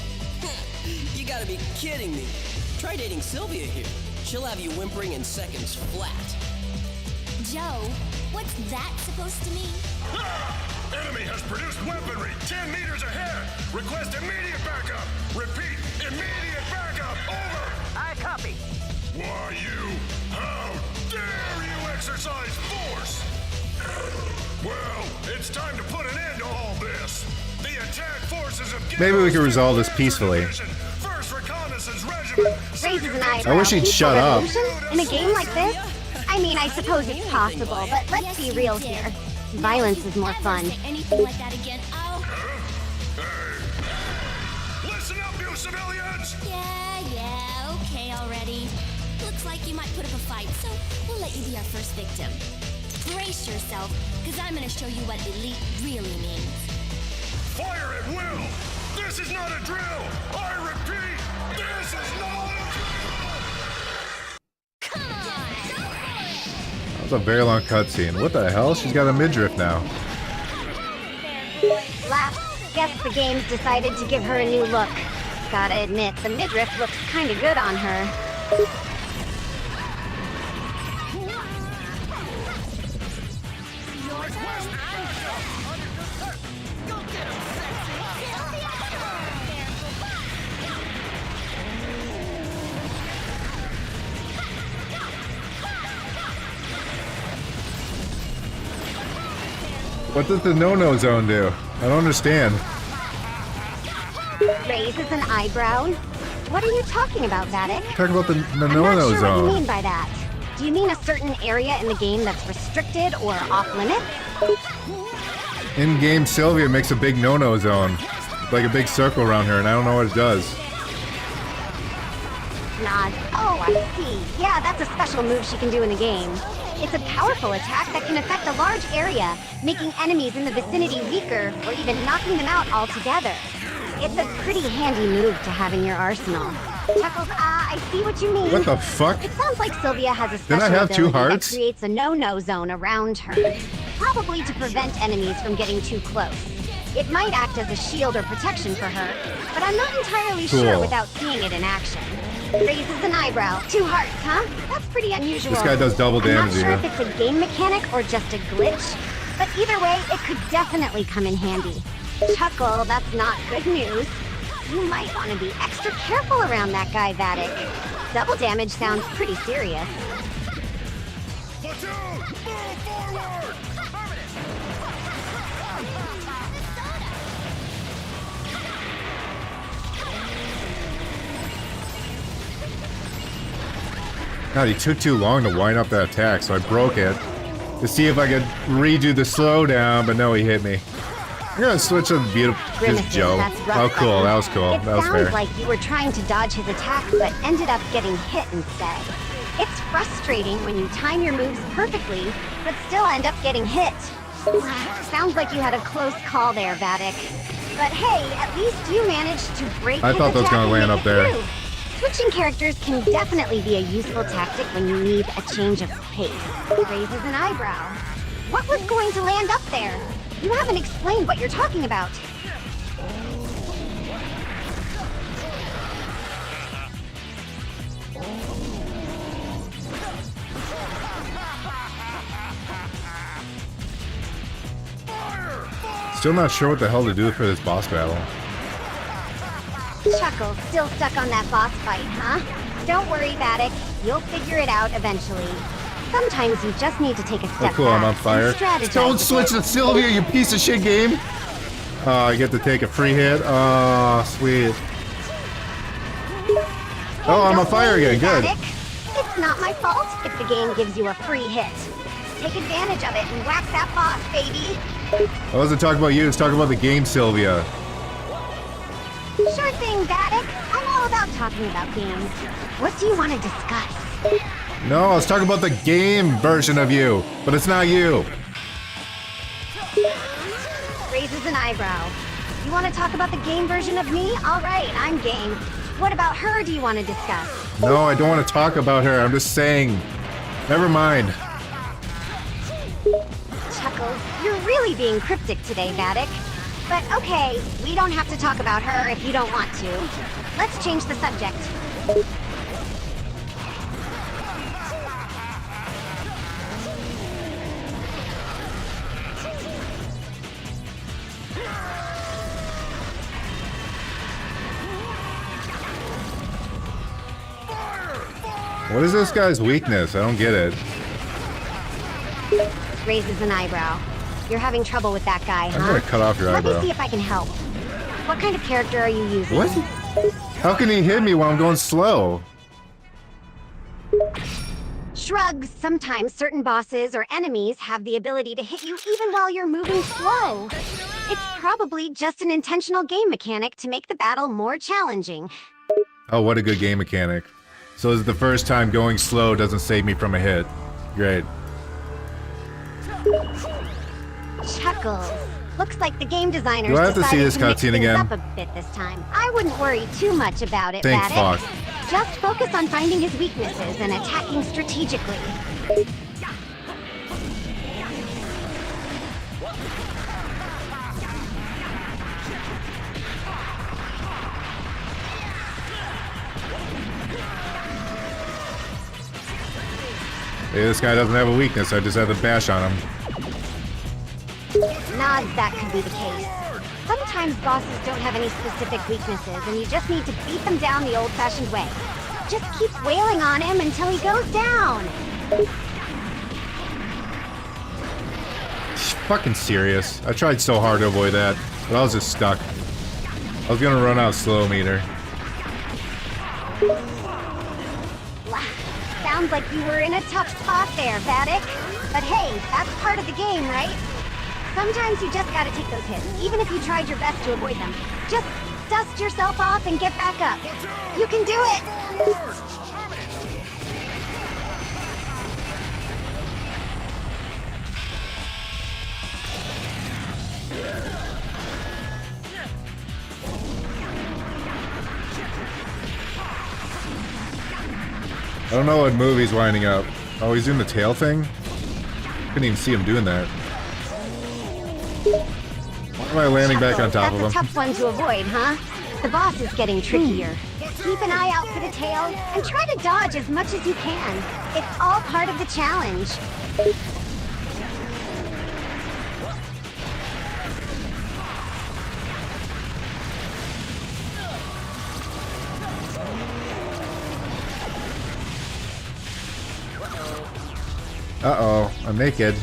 You gotta be kidding me. Try dating Sylvia here. She'll have you whimpering in seconds flat. Joe, what's that supposed to mean? Enemy has produced weaponry 10 meters ahead. Request immediate backup. Repeat, immediate backup. Over. I copy. Why you? How dare you exercise force? Well, it's time to put an end to all this. The attack forces of Maybe we can resolve this peacefully. 1st Reconnaissance Regiment. Raises an eyebrow. I wish he'd Peaceful shut up. revolution? In a game like this? I mean, I suppose it's possible, but let's be real here. Violence is more fun. Never say anything like that again. Oh, Hey. Listen up, you civilians! yeah, okay already. Looks like you might put up a fight, so we'll let you be our first victim. Brace yourself, because I'm gonna show you what elite really means. Fire at will! This is not a drill! I repeat, this is not a That was a very long cutscene. What the hell? She's got a midriff now. Laugh. Guess the game's decided to give her a new look. Gotta admit, the midriff looks kinda good on her. What does the no-no zone do? I don't understand. Raises an eyebrow? What are you talking about, Vattic? Talk about the I'm not no-no sure what you zone. mean by that. Do you mean a certain area in the game that's restricted or off limits? In-game Sylvia makes a big no-no zone. Like a big circle around her, and I don't know what it does. Nod. Oh, I see. Yeah, that's a special move she can do in the game. It's a powerful attack that can affect a large area, making enemies in the vicinity weaker, or even knocking them out altogether. It's a pretty handy move to have in your arsenal. Chuckles, I see what you mean. What the fuck? It sounds like Sylvia has a Didn't special I have two ability hearts? that creates a no-no zone around her. Probably to prevent enemies from getting too close. It might act as a shield or protection for her, but I'm not entirely sure Cool. without seeing it in action. Raises an eyebrow. 2 hearts, huh? That's pretty unusual. This guy does double damage, I'm not sure either. if it's a game mechanic or just a glitch, but either way, it could definitely come in handy. Chuckle, that's not good news. You might want to be extra careful around that guy, Vattic. Double damage sounds pretty serious. platoon! Move forward! God, he took too long to wind up that attack, so I broke it to see if I could redo the slowdown, but no, he hit me. I'm gonna switch to Beautiful Grimaces, Joe. that's rough Oh, cool. button. That was cool. It That was sounds fair. like you were trying to dodge his attack, but ended up getting hit instead. It's frustrating when you time your moves perfectly, but still end up getting hit. Sounds like you had a close call there, Vattic. But hey, at least you managed to break I his thought that was attack gonna and land make up it there. through. Switching characters can definitely be a useful tactic when you need a change of pace. Raises an eyebrow. What was going to land up there? You haven't explained what you're talking about. Still not sure what the hell to do for this boss battle. Chuckles, still stuck on that boss fight, huh? Don't worry, Vattic. You'll figure it out eventually. Sometimes you just need to take a step Oh, cool, back I'm on fire. and strategize Don't a switch bit. to Sylvia, you piece of shit game! Oh, I get to take a free hit. Oh, sweet. Oh, I'm on fire again, good. Vattic. It's not my fault if the game gives you a free hit. Take advantage of it and whack that boss, baby. I wasn't talking about you, I was talking about the game, Sylvia. Sure thing, Vattic. I'm all about talking about games. What do you want to discuss? No, I was talking about the game version of you, but it's not you. Raises an eyebrow. You want to talk about the game version of me? All right, I'm game. What about her do you want to discuss? No, I don't want to talk about her, I'm just saying. Never mind. Chuckles, you're really being cryptic today, Vattic. But okay, we don't have to talk about her if you don't want to. Let's change the subject. What is this guy's weakness? I don't get it. Raises an eyebrow. You're having trouble with that guy, huh? I'm gonna cut off your Let me eyebrow. see if I can help. What kind of character are you using? What? How can he hit me while I'm going slow? Shrugs. Sometimes certain bosses or enemies have the ability to hit you even while you're moving slow. It's probably just an intentional game mechanic to make the battle more challenging. Oh, what a good game mechanic. So this is the first time going slow doesn't save me from a hit. Great. Chuckles. Looks like the game designers Do I have to see decided this mix cutscene things again? up a bit this time. I wouldn't worry too much about it, Thank Vattic. fuck. Just focus on finding his weaknesses and attacking strategically. Hey, this guy doesn't have a weakness, I just have to bash on him. Nods that could be the case. Sometimes bosses don't have any specific weaknesses, and you just need to beat them down the old-fashioned way. Just keep wailing on him until he goes down. Fucking serious. I tried so hard to avoid that, but I was just stuck. I was gonna run out slow meter. Sounds like you were in a tough spot there, Vattic. But hey, that's part of the game, right? Sometimes you just gotta take those hits, even if you tried your best to avoid them. Just dust yourself off and get back up. You can do it! I don't know what move he's winding up. Oh, he's doing the tail thing? Couldn't even see him doing that. Why am I landing back on top of him? That's a tough one to avoid, huh? The boss is getting trickier. Keep an eye out for the tail, and try to dodge as much as you can. It's all part of the challenge. Uh-oh, I'm naked.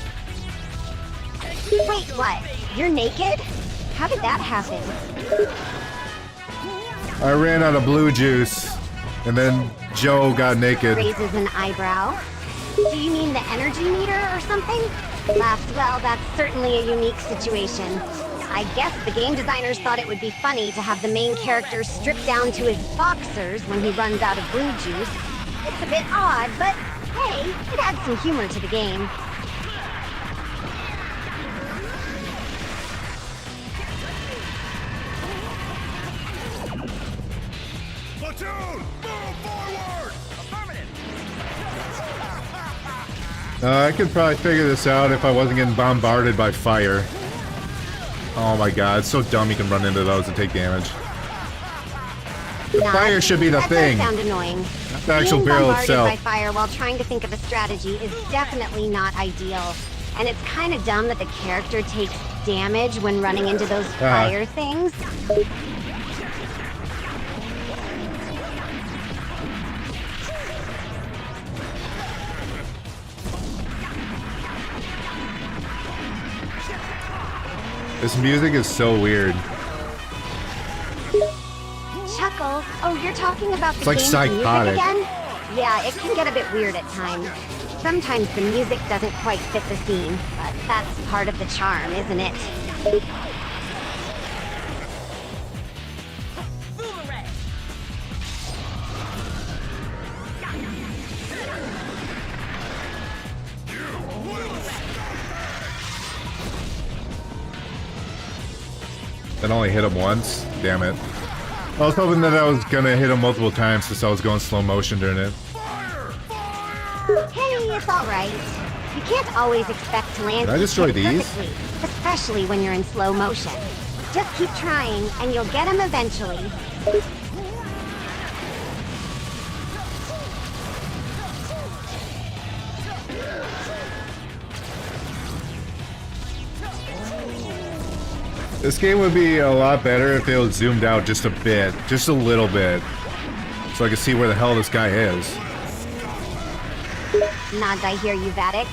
Wait, what? You're naked? How did that happen? I ran out of blue juice, and then Joe got naked. Raises an eyebrow. Do you mean the energy meter or something? Laughs. Well, that's certainly a unique situation. I guess the game designers thought it would be funny to have the main character stripped down to his boxers when he runs out of blue juice. It's a bit odd, but hey, it adds some humor to the game. Platoon, move forward! I could probably figure this out if I wasn't getting bombarded by fire. Oh my god, it's so dumb you can run into those and take damage. The fire should be the That thing. does sound annoying. The actual Being barrel bombarded itself. by fire while trying to think of a strategy is definitely not ideal. And it's kind of dumb that the character takes damage when running into those fire things. This music is so weird. Chuckles. Oh, you're talking about the It's like game's psychotic. music again? Yeah, it can get a bit weird at times. Sometimes the music doesn't quite fit the scene, but that's part of the charm, isn't it? That only hit him once? Damn it. I was hoping that I was gonna hit him multiple times since I was going slow motion during it. Hey, it's alright. You can't always expect to land Did I destroy each hit these? perfectly, especially when you're in slow motion. Just keep trying, and you'll get them eventually. This game would be a lot better if it was zoomed out just a bit. Just a little bit. So I can see where the hell this guy is. Nods, I hear you, Vattic.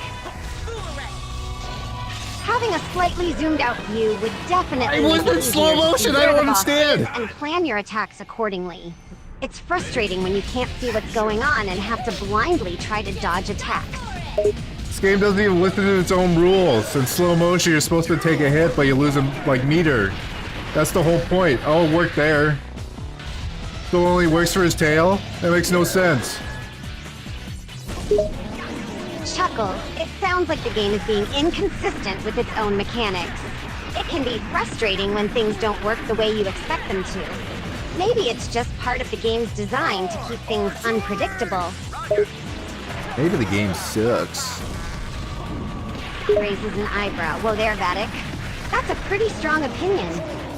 Having a slightly zoomed out view would definitely I was make it in slow easier to motion, see I where don't the boss understand. is and plan your attacks accordingly. It's frustrating when you can't see what's going on and have to blindly try to dodge attacks. This game doesn't even listen to its own rules. In slow motion, you're supposed to take a hit, but you lose him like meter. That's the whole point. Oh, it worked there. So it only works for his tail? That makes no sense. Chuckles, it sounds like the game is being inconsistent with its own mechanics. It can be frustrating when things don't work the way you expect them to. Maybe it's just part of the game's design to keep things unpredictable. Maybe the game sucks. Raises an eyebrow. Whoa there, Vattic. That's a pretty strong opinion.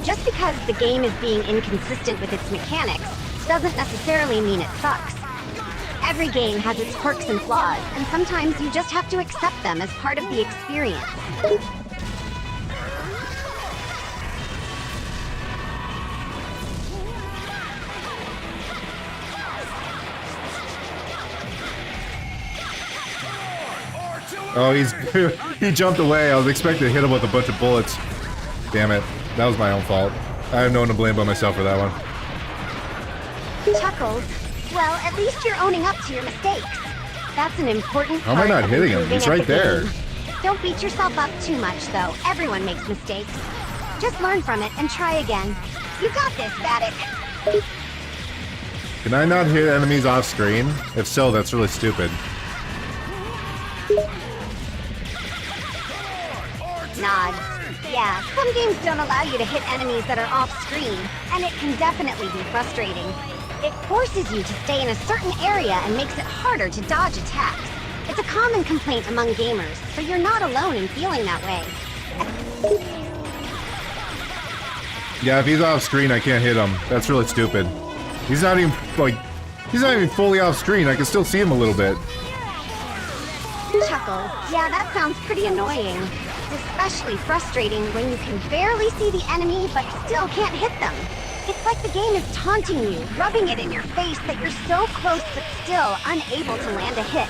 Just because the game is being inconsistent with its mechanics doesn't necessarily mean it sucks. Every game has its quirks and flaws, and sometimes you just have to accept them as part of the experience. Oh, he jumped away. I was expecting to hit him with a bunch of bullets. Damn it. That was my own fault. I have no one to blame but myself for that one. Chuckles. Well, at least you're owning up to your mistakes. That's an important How am I part not of hitting him? improving He's at right the there. game. Don't beat yourself up too much, though. Everyone makes mistakes. Just learn from it and try again. You got this, Vattic. Can I not hit enemies off screen? If so, that's really stupid. Nod. Yeah, some games don't allow you to hit enemies that are off-screen, and it can definitely be frustrating. It forces you to stay in a certain area and makes it harder to dodge attacks. It's a common complaint among gamers, so you're not alone in feeling that way. Yeah, if he's off screen, I can't hit him. That's really stupid. He's not even, like, he's not even fully off screen. I can still see him a little bit. Chuckle. Yeah, that sounds pretty annoying. It's especially frustrating when you can barely see the enemy but still can't hit them. It's like the game is taunting you, rubbing it in your face that you're so close but still unable to land a hit.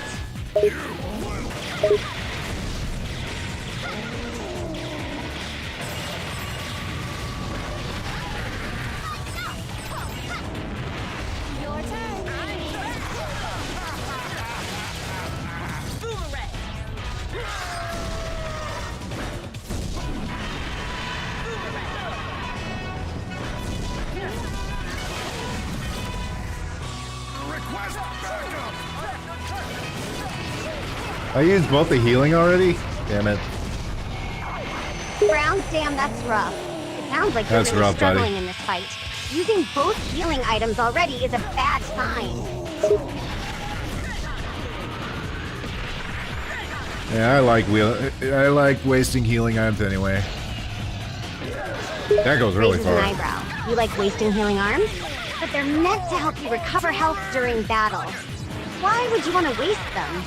I used both the healing already? Damn it. Browns, damn, that's rough. It sounds like you're That's really rough, buddy. struggling in this fight. Using both healing items already is a bad sign. Yeah, I like wasting healing items anyway. That goes really Raises an far. eyebrow. You like wasting healing arms? But they're meant to help you recover health during battle. Why would you want to waste them?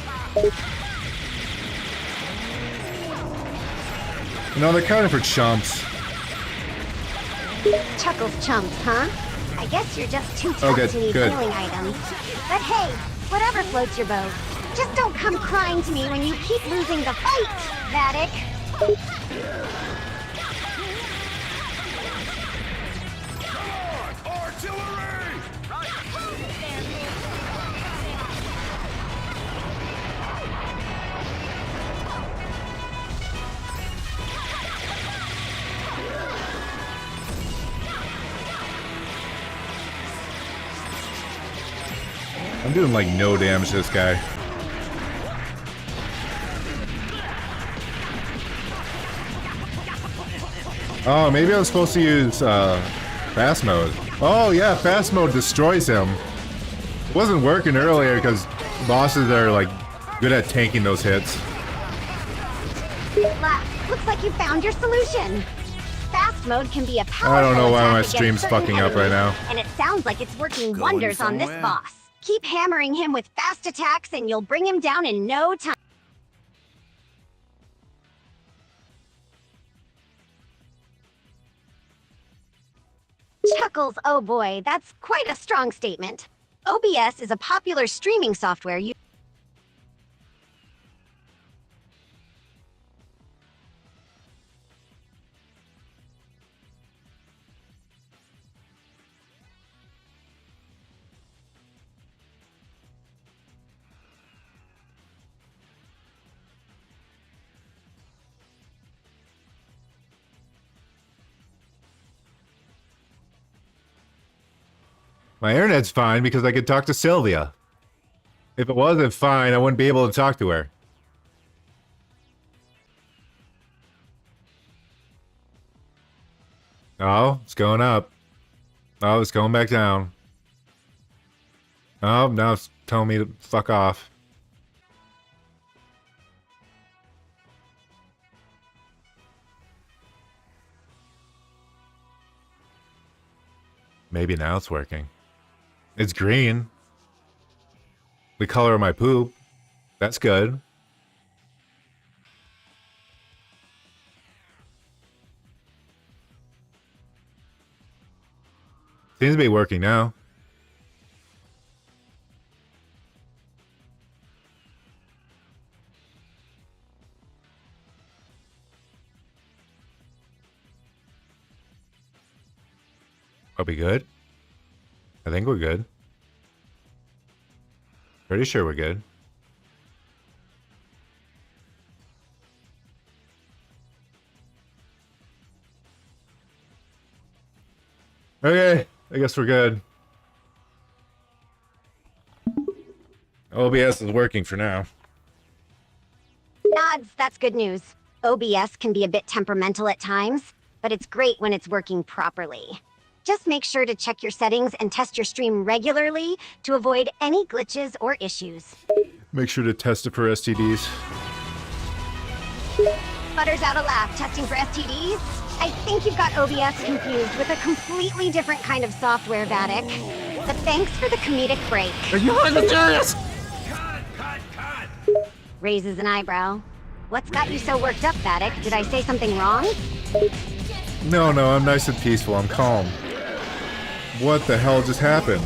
You know, they're kind of for chumps. Chuckles chumps, huh? I guess you're just too tough Okay, to need good. healing items. But hey, whatever floats your boat. Just don't come crying to me when you keep losing the fight, Vattic. I'm doing like no damage to this guy. Oh, maybe I'm supposed to use fast mode. Oh yeah, fast mode destroys him. It wasn't working earlier because bosses are like good at tanking those hits. Looks like you found your solution. Fast mode can be a powerful I don't know why attack my against stream's certain fucking up right enemies, now. and it sounds like it's working Going wonders on this somewhere? boss. Keep hammering him with fast attacks and you'll bring him down in no time. Chuckles, oh boy, that's quite a strong statement. OBS is a popular streaming software you My internet's fine because I could talk to Sylvia. If it wasn't fine, I wouldn't be able to talk to her. Oh, it's going up. Oh, it's going back down. Oh, now it's telling me to fuck off. Maybe now it's working. It's green. The color of my poop. That's good. Seems to be working now. Are we good? I think we're good. Pretty sure we're good. Okay, I guess we're good. OBS is working for now. Nods, that's good news. OBS can be a bit temperamental at times, but it's great when it's working properly. Just make sure to check your settings and test your stream regularly to avoid any glitches or issues. Make sure to test it for STDs. Butter's out of lab testing for STDs. I think you've got OBS confused with a completely different kind of software, Vattic. But thanks for the comedic break. Are you serious? Raises an eyebrow. What's got you so worked up, Vattic? Did I say something wrong? No, I'm nice and peaceful. I'm calm. What the hell just happened?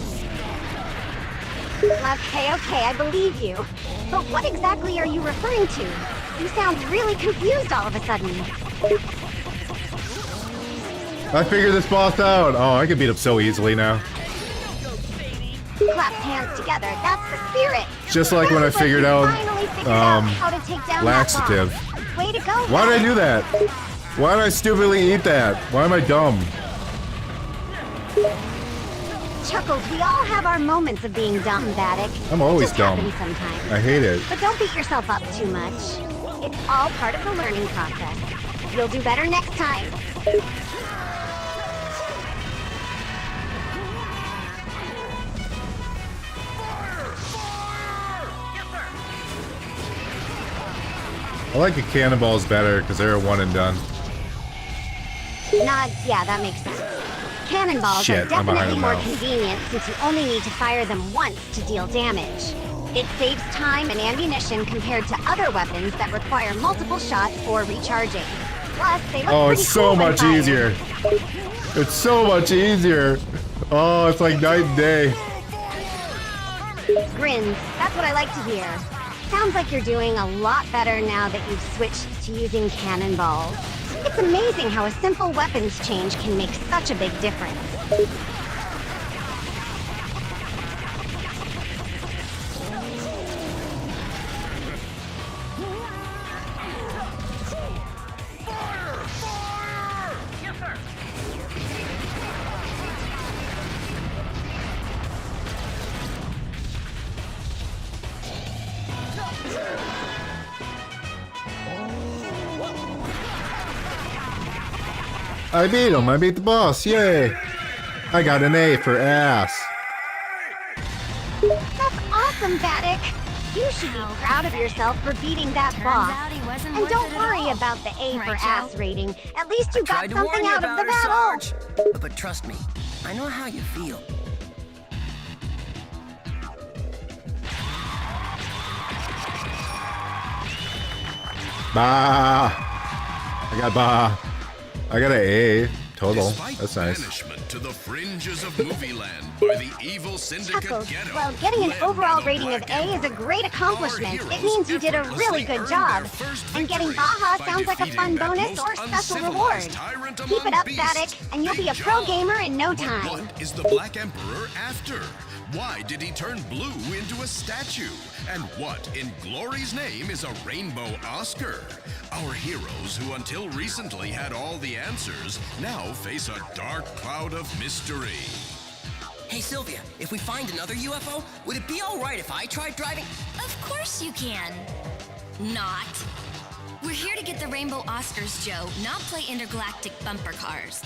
Okay, I believe you. But what exactly are you referring to? You sound really confused all of a sudden. I figured this boss out. Oh, I can beat him so easily now. Clap hands together, that's the spirit. Just like when I Sounds like figured you out, finally figured out how to take down laxative. that boss. Way to go. Why did I Vattic. do that? Why did I stupidly eat that? Why am I dumb? Chuckles, we all have our moments of being dumb, Vattic. I'm always Just dumb. happens sometimes. I hate it. But don't beat yourself up too much. It's all part of the learning process. You'll do better next time. I like the cannonballs better because they're a one and done. Nods, yeah, that makes sense. Cannonballs Shit, are I'm behind definitely him more now. convenient since you only need to fire them once to deal damage. It saves time and ammunition compared to other weapons that require multiple shots or recharging. Plus, they look Oh, pretty it's cool so when much fired. easier. It's so much easier. Oh, it's like night and day. Grins, that's what I like to hear. Sounds like you're doing a lot better now that you've switched to using cannonballs. It's amazing how a simple weapons change can make such a big difference. I beat him. I beat the boss. Yay. I got an A for ass. That's awesome, Vattic. You should be proud of yourself for beating that boss. out he wasn't And worth don't it at worry all. about the A for Right, ass Joe? rating. At least you got Tried to warn something you out of about the her, battle. Sarge. But trust me, I know how you feel. Bah. I got bah. I got an A total. Despite That's nice. banishment to the fringes of movie land by the evil syndicate Chuckles. ghetto. Well, getting an led by overall the rating of Black A is a Emperor, great accomplishment. It means you did a really good job. And getting Baja sounds like a fun bonus or special reward. Keep it up, Vattic, and you'll be a pro gamer in no time. What is the Black Emperor after? Why did he turn blue into a statue? And what, in glory's name, is a rainbow Oscar? Our heroes, who until recently had all the answers, now face a dark cloud of mystery. Hey, Sylvia, if we find another UFO, would it be all right if I tried driving? Of course you can. Not. We're here to get the Rainbow Oscars, Joe, not play intergalactic bumper cars.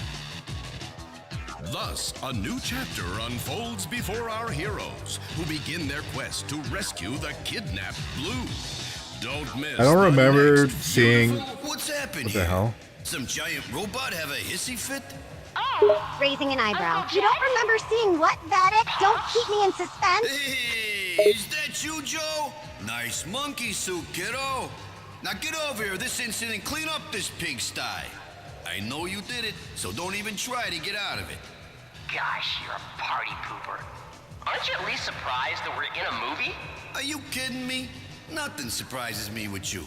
Thus, a new chapter unfolds before our heroes, who begin their quest to rescue the kidnapped Blue. Don't miss. I don't the remember next seeing. What's happened What the here? hell? Some giant robot have a hissy fit? Raising an eyebrow. You don't remember seeing what, Vattic? Don't keep me in suspense. Hey, is that you, Joe? Nice monkey suit, kiddo. Now get over here this instant and clean up this pigsty. I know you did it, so don't even try to get out of it. Gosh, you're a party pooper. Aren't you at least surprised that we're in a movie? Are you kidding me? Nothing surprises me with you.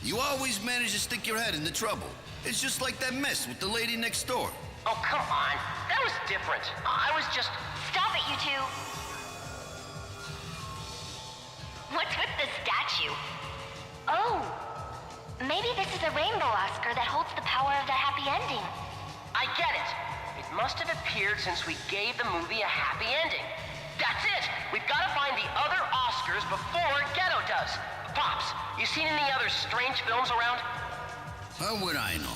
You always manage to stick your head into trouble. It's just like that mess with the lady next door. Oh, come on. That was different. I was just... Stop it, you two. What's with the statue? Oh, maybe this is a rainbow Oscar that holds the power of the happy ending. I get it. It must have appeared since we gave the movie a happy ending. That's it! We've got to find the other Oscars before Ghetto does. Pops, you seen any other strange films around? How would I know?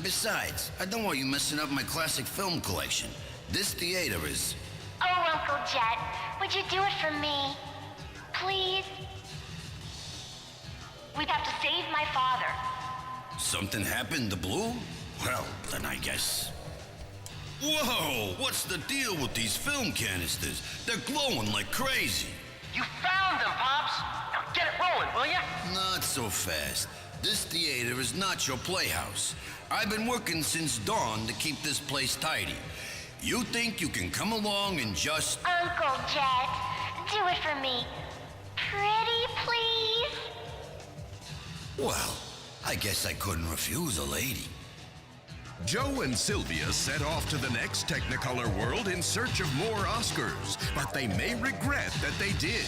Besides, I don't want you messing up my classic film collection. This theater is... Oh, Uncle Jet, would you do it for me? Please? We'd have to save my father. Something happened to Blue? Well, then I guess... Whoa! What's the deal with these film canisters? They're glowing like crazy. You found them, Pops! Now get it rolling, will ya? Not so fast. This theater is not your playhouse. I've been working since dawn to keep this place tidy. You think you can come along and just... Uncle Jet, do it for me. Pretty, please? Well, I guess I couldn't refuse a lady. Joe and Sylvia set off to the next Technicolor world in search of more Oscars, but they may regret that they did.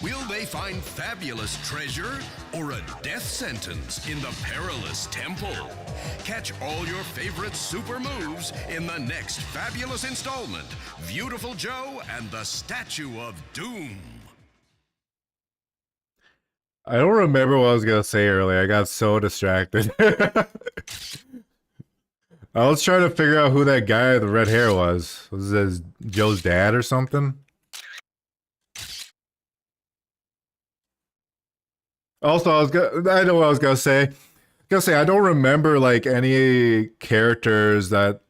Will they find fabulous treasure or a death sentence in the perilous temple? Catch all your favorite super moves in the next fabulous installment, Viewtiful Joe and the Statue of Doom. I don't remember what I was gonna say earlier. I got so distracted. I was trying to figure out who that guy with the red hair was. Was this Joe's dad or something? Also, I know what I was gonna say. I don't remember like any characters that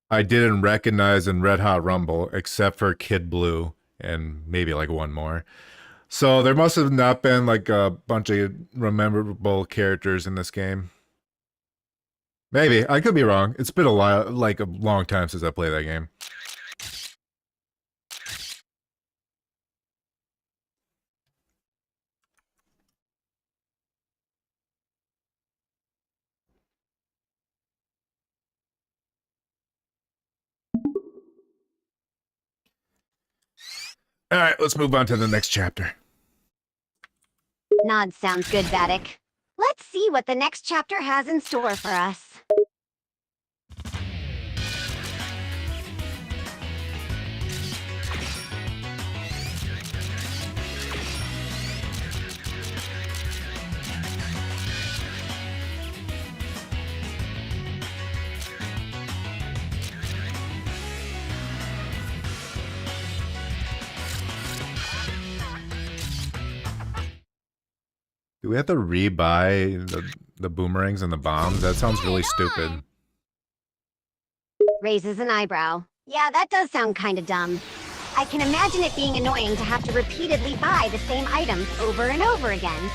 I didn't recognize in Red Hot Rumble, except for Kid Blue and maybe like one more. So there must have not been like a bunch of memorable characters in this game. Maybe I could be wrong. It's been a long time since I played that game. All right, let's move on to the next chapter. Nod sounds good, Vattic. Let's see what the next chapter has in store for us. Do we have to rebuy the boomerangs and the bombs? That sounds really stupid. Raises an eyebrow. Yeah, that does sound kind of dumb. I can imagine it being annoying to have to repeatedly buy the same items over and over again.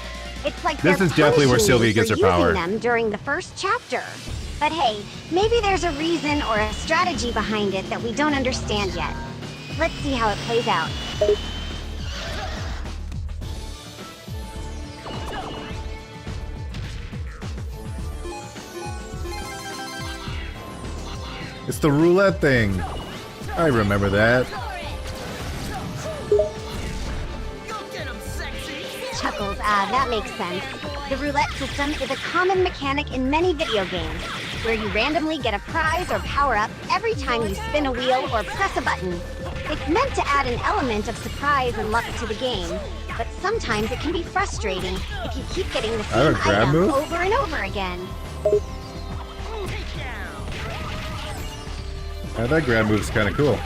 It's like This they're is definitely where punishing Sylvia you gets for her power. using them during the first chapter. But hey, maybe there's a reason or a strategy behind it that we don't understand yet. Let's see how it plays out. It's the roulette thing. I remember that. Chuckles, that makes sense. The roulette system is a common mechanic in many video games, where you randomly get a prize or power-up every time you spin a wheel or press a button. It's meant to add an element of surprise and luck to the game, but sometimes it can be frustrating if you keep getting the same item over and over again. That grab move's kind of cool.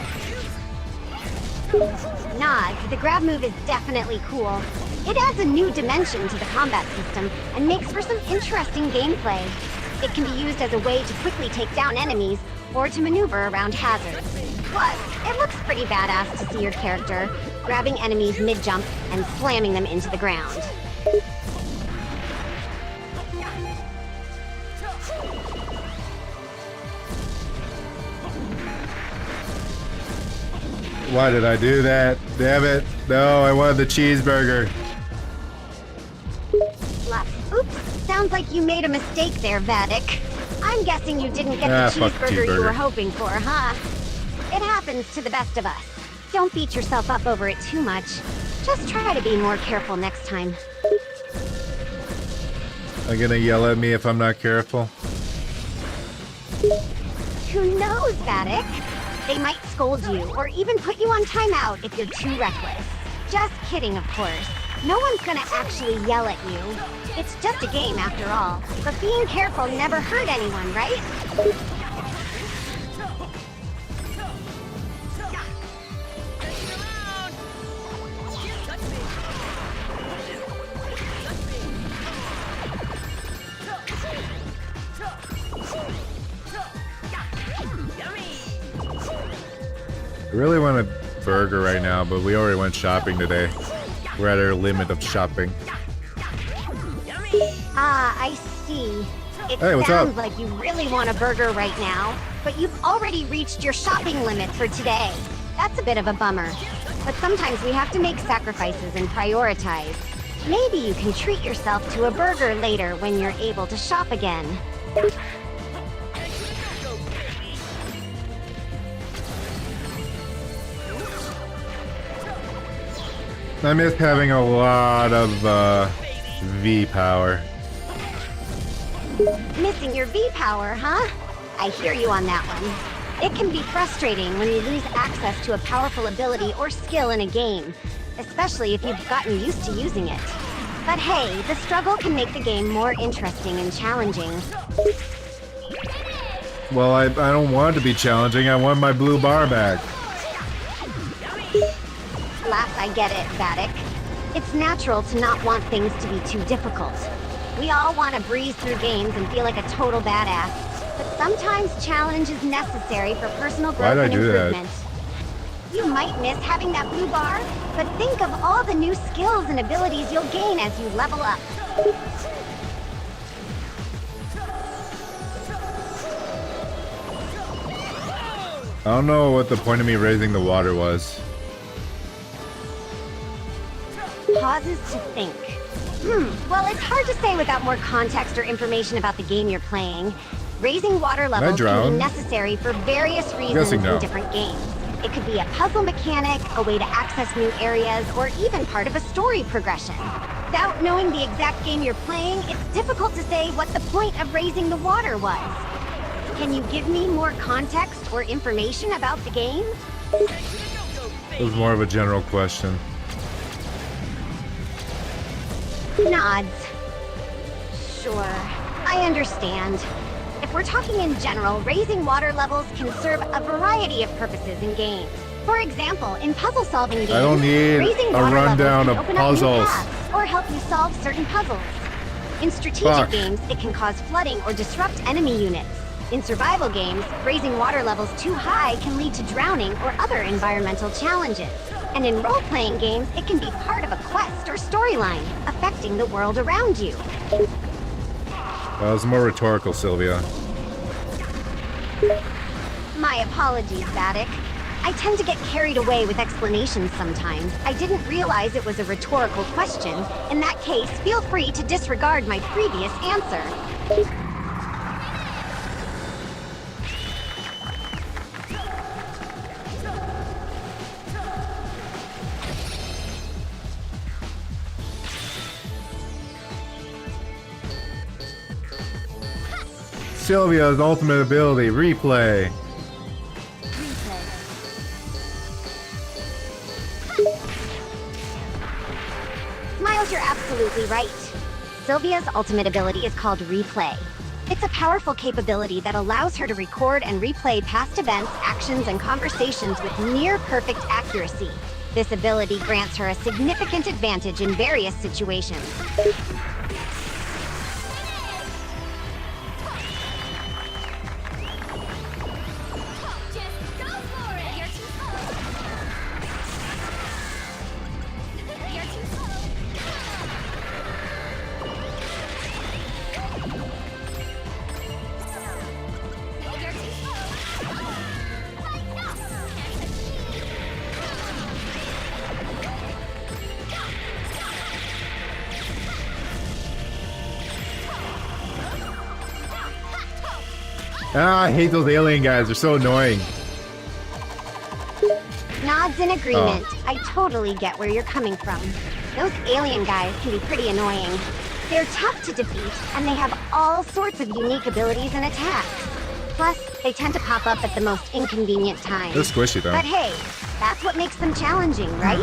Nods, the grab move is definitely cool. It adds a new dimension to the combat system and makes for some interesting gameplay. It can be used as a way to quickly take down enemies or to maneuver around hazards. Plus, it looks pretty badass to see your character grabbing enemies mid-jump and slamming them into the ground. Why did I do that? Damn it. No, I wanted the cheeseburger. Oops, sounds like you made a mistake there, Vattic. I'm guessing you didn't get the cheeseburger you were hoping for, huh? It happens to the best of us. Don't beat yourself up over it too much. Just try to be more careful next time. Are you gonna yell at me if I'm not careful? Who knows, Vattic? They might scold you, or even put you on timeout if you're too reckless. Just kidding, of course. No one's gonna actually yell at you. It's just a game after all. But being careful never hurt anyone, right? I really want a burger right now, but we already went shopping today. We're at our limit of shopping. Ah, I see. It sounds like you really want a burger right now, but you've already reached your shopping limit for today. That's a bit of a bummer. But sometimes we have to make sacrifices and prioritize. Maybe you can treat yourself to a burger later when you're able to shop again. I miss having a lot of V power. Missing your V power, huh? I hear you on that one. It can be frustrating when you lose access to a powerful ability or skill in a game, especially if you've gotten used to using it. But hey, the struggle can make the game more interesting and challenging. Well, I don't want it to be challenging. I want my blue bar back. Laugh, I get it, Vattic. It's natural to not want things to be too difficult. We all want to breeze through games and feel like a total badass, but sometimes challenge is necessary for personal growth and improvement. You might miss having that blue bar, but think of all the new skills and abilities you'll gain as you level up. I don't know what the point of me raising the water was. Pauses to think. Well, it's hard to say without more context or information about the game you're playing. Raising water levels can be necessary for various reasons in different games. It could be a puzzle mechanic, a way to access new areas, or even part of a story progression. Without knowing the exact game you're playing, it's difficult to say what the point of raising the water was. Can you give me more context or information about the game? It was more of a general question. Nods. Sure, I understand. If we're talking in general, raising water levels can serve a variety of purposes in games. For example, in puzzle-solving games, I don't need raising a water rundown levels of can open up new puzzles. paths or help you solve certain puzzles. In strategic games, it can cause flooding or disrupt enemy units. In survival games, raising water levels too high can lead to drowning or other environmental challenges. And in role-playing games, it can be part of a quest or storyline, affecting the world around you. That was more rhetorical, Sylvia. My apologies, Vattic. I tend to get carried away with explanations sometimes. I didn't realize it was a rhetorical question. In that case, feel free to disregard my previous answer. Sylvia's ultimate ability, replay. Miles, you're absolutely right. Sylvia's ultimate ability is called replay. It's a powerful capability that allows her to record and replay past events, actions, and conversations with near-perfect accuracy. This ability grants her a significant advantage in various situations. Ah, I hate those alien guys. They're so annoying. Nods in agreement. I totally get where you're coming from. Those alien guys can be pretty annoying. They're tough to defeat, and they have all sorts of unique abilities and attacks. Plus, they tend to pop up at the most inconvenient times. They're squishy, though. But hey, that's what makes them challenging, right?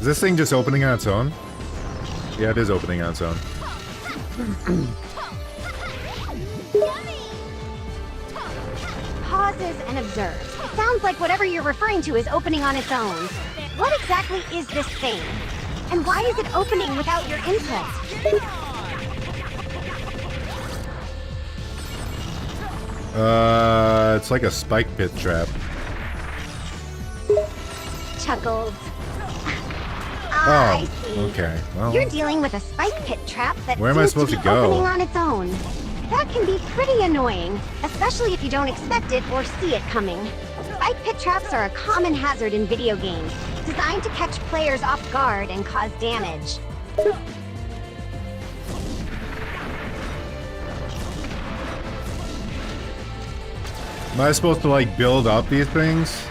Is this thing just opening on its own? Yeah, it is opening on its own. Pauses and observes. It sounds like whatever you're referring to is opening on its own. What exactly is this thing? And why is it opening without your input? It's like a spike pit trap. Chuckles. Oh, I see. okay. Well, You're dealing with a spike pit trap that where am I seems supposed to be to go? opening on its own. That can be pretty annoying, especially if you don't expect it or see it coming. Spike pit traps are a common hazard in video games, designed to catch players off guard and cause damage. am I supposed to like build up these things?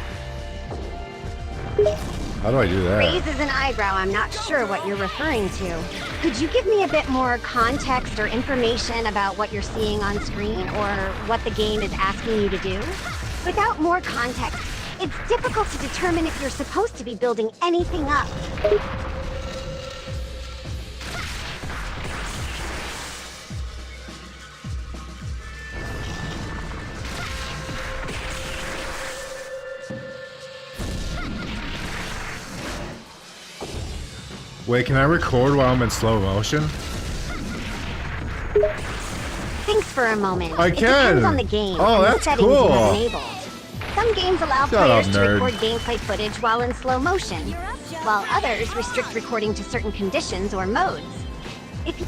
How do I do that? Raises an eyebrow. I'm not sure what you're referring to. Could you give me a bit more context or information about what you're seeing on screen or what the game is asking you to do? Without more context, it's difficult to determine if you're supposed to be building anything up. Wait, can I record while I'm in slow motion? Thanks for a moment. I It can. depends on the game Oh, and the that's settings you have cool. enabled. Some games allow Shut players up, to nerd. record gameplay footage while in slow motion, while others restrict recording to certain conditions or modes. If you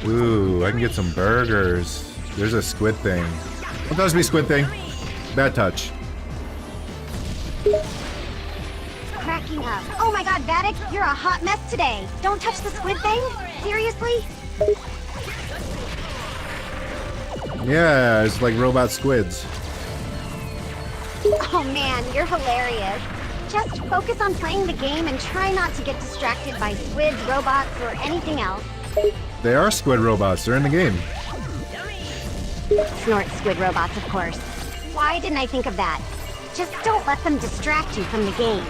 Ooh, I can get some burgers. There's a squid thing. Don't touch me, squid thing. Bad touch. cracking up. Oh my god, Vattic, you're a hot mess today. Don't touch the squid thing? Seriously? Yeah, it's like robot squids. Oh man, you're hilarious. Just focus on playing the game and try not to get distracted by squids, robots, or anything else. They are squid robots. They're in the game. Snort squid robots, of course. Why didn't I think of that? Just don't let them distract you from the game.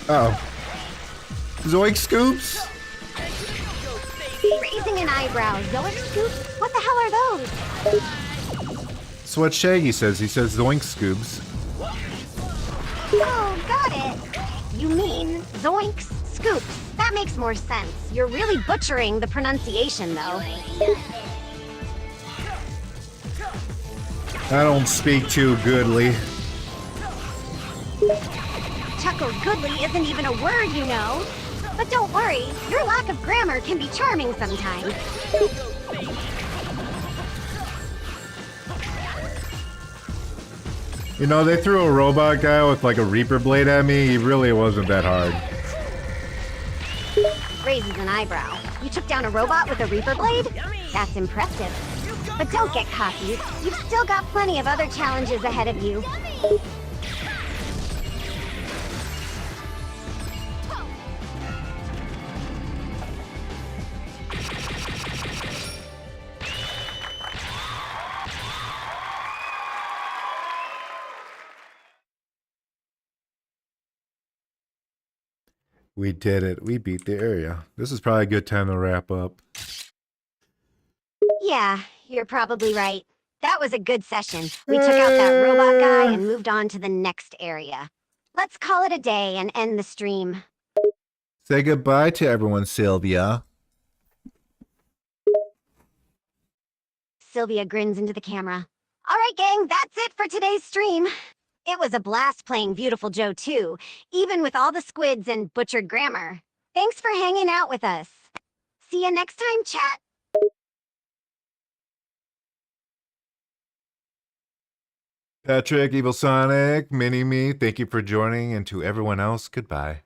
Uh-oh. Zoink scoops? Raising an eyebrow, Zoic scoops? What the hell are those? That's what Shaggy says. He says zoink scoops. Oh, got it. You mean zoinks scoops. That makes more sense. You're really butchering the pronunciation, though. I don't speak too goodly. Chuckle goodly isn't even a word, you know. But don't worry, your lack of grammar can be charming sometimes. You know, they threw a robot guy with like a Reaper blade at me. He really wasn't that hard. Raises an eyebrow. You took down a robot with a Reaper blade? That's impressive. But don't get cocky. You've still got plenty of other challenges ahead of you. We did it. We beat the area. This is probably a good time to wrap up. Yeah, you're probably right. That was a good session. We took out that robot guy and moved on to the next area. Let's call it a day and end the stream. Say goodbye to everyone, Sylvia. Sylvia grins into the camera. All right, gang, that's it for today's stream. It was a blast playing Viewtiful Joe too, even with all the squids and butchered grammar. Thanks for hanging out with us. See you next time, chat. Patrick, Evil Sonic, Mini-Me, thank you for joining, and to everyone else, goodbye.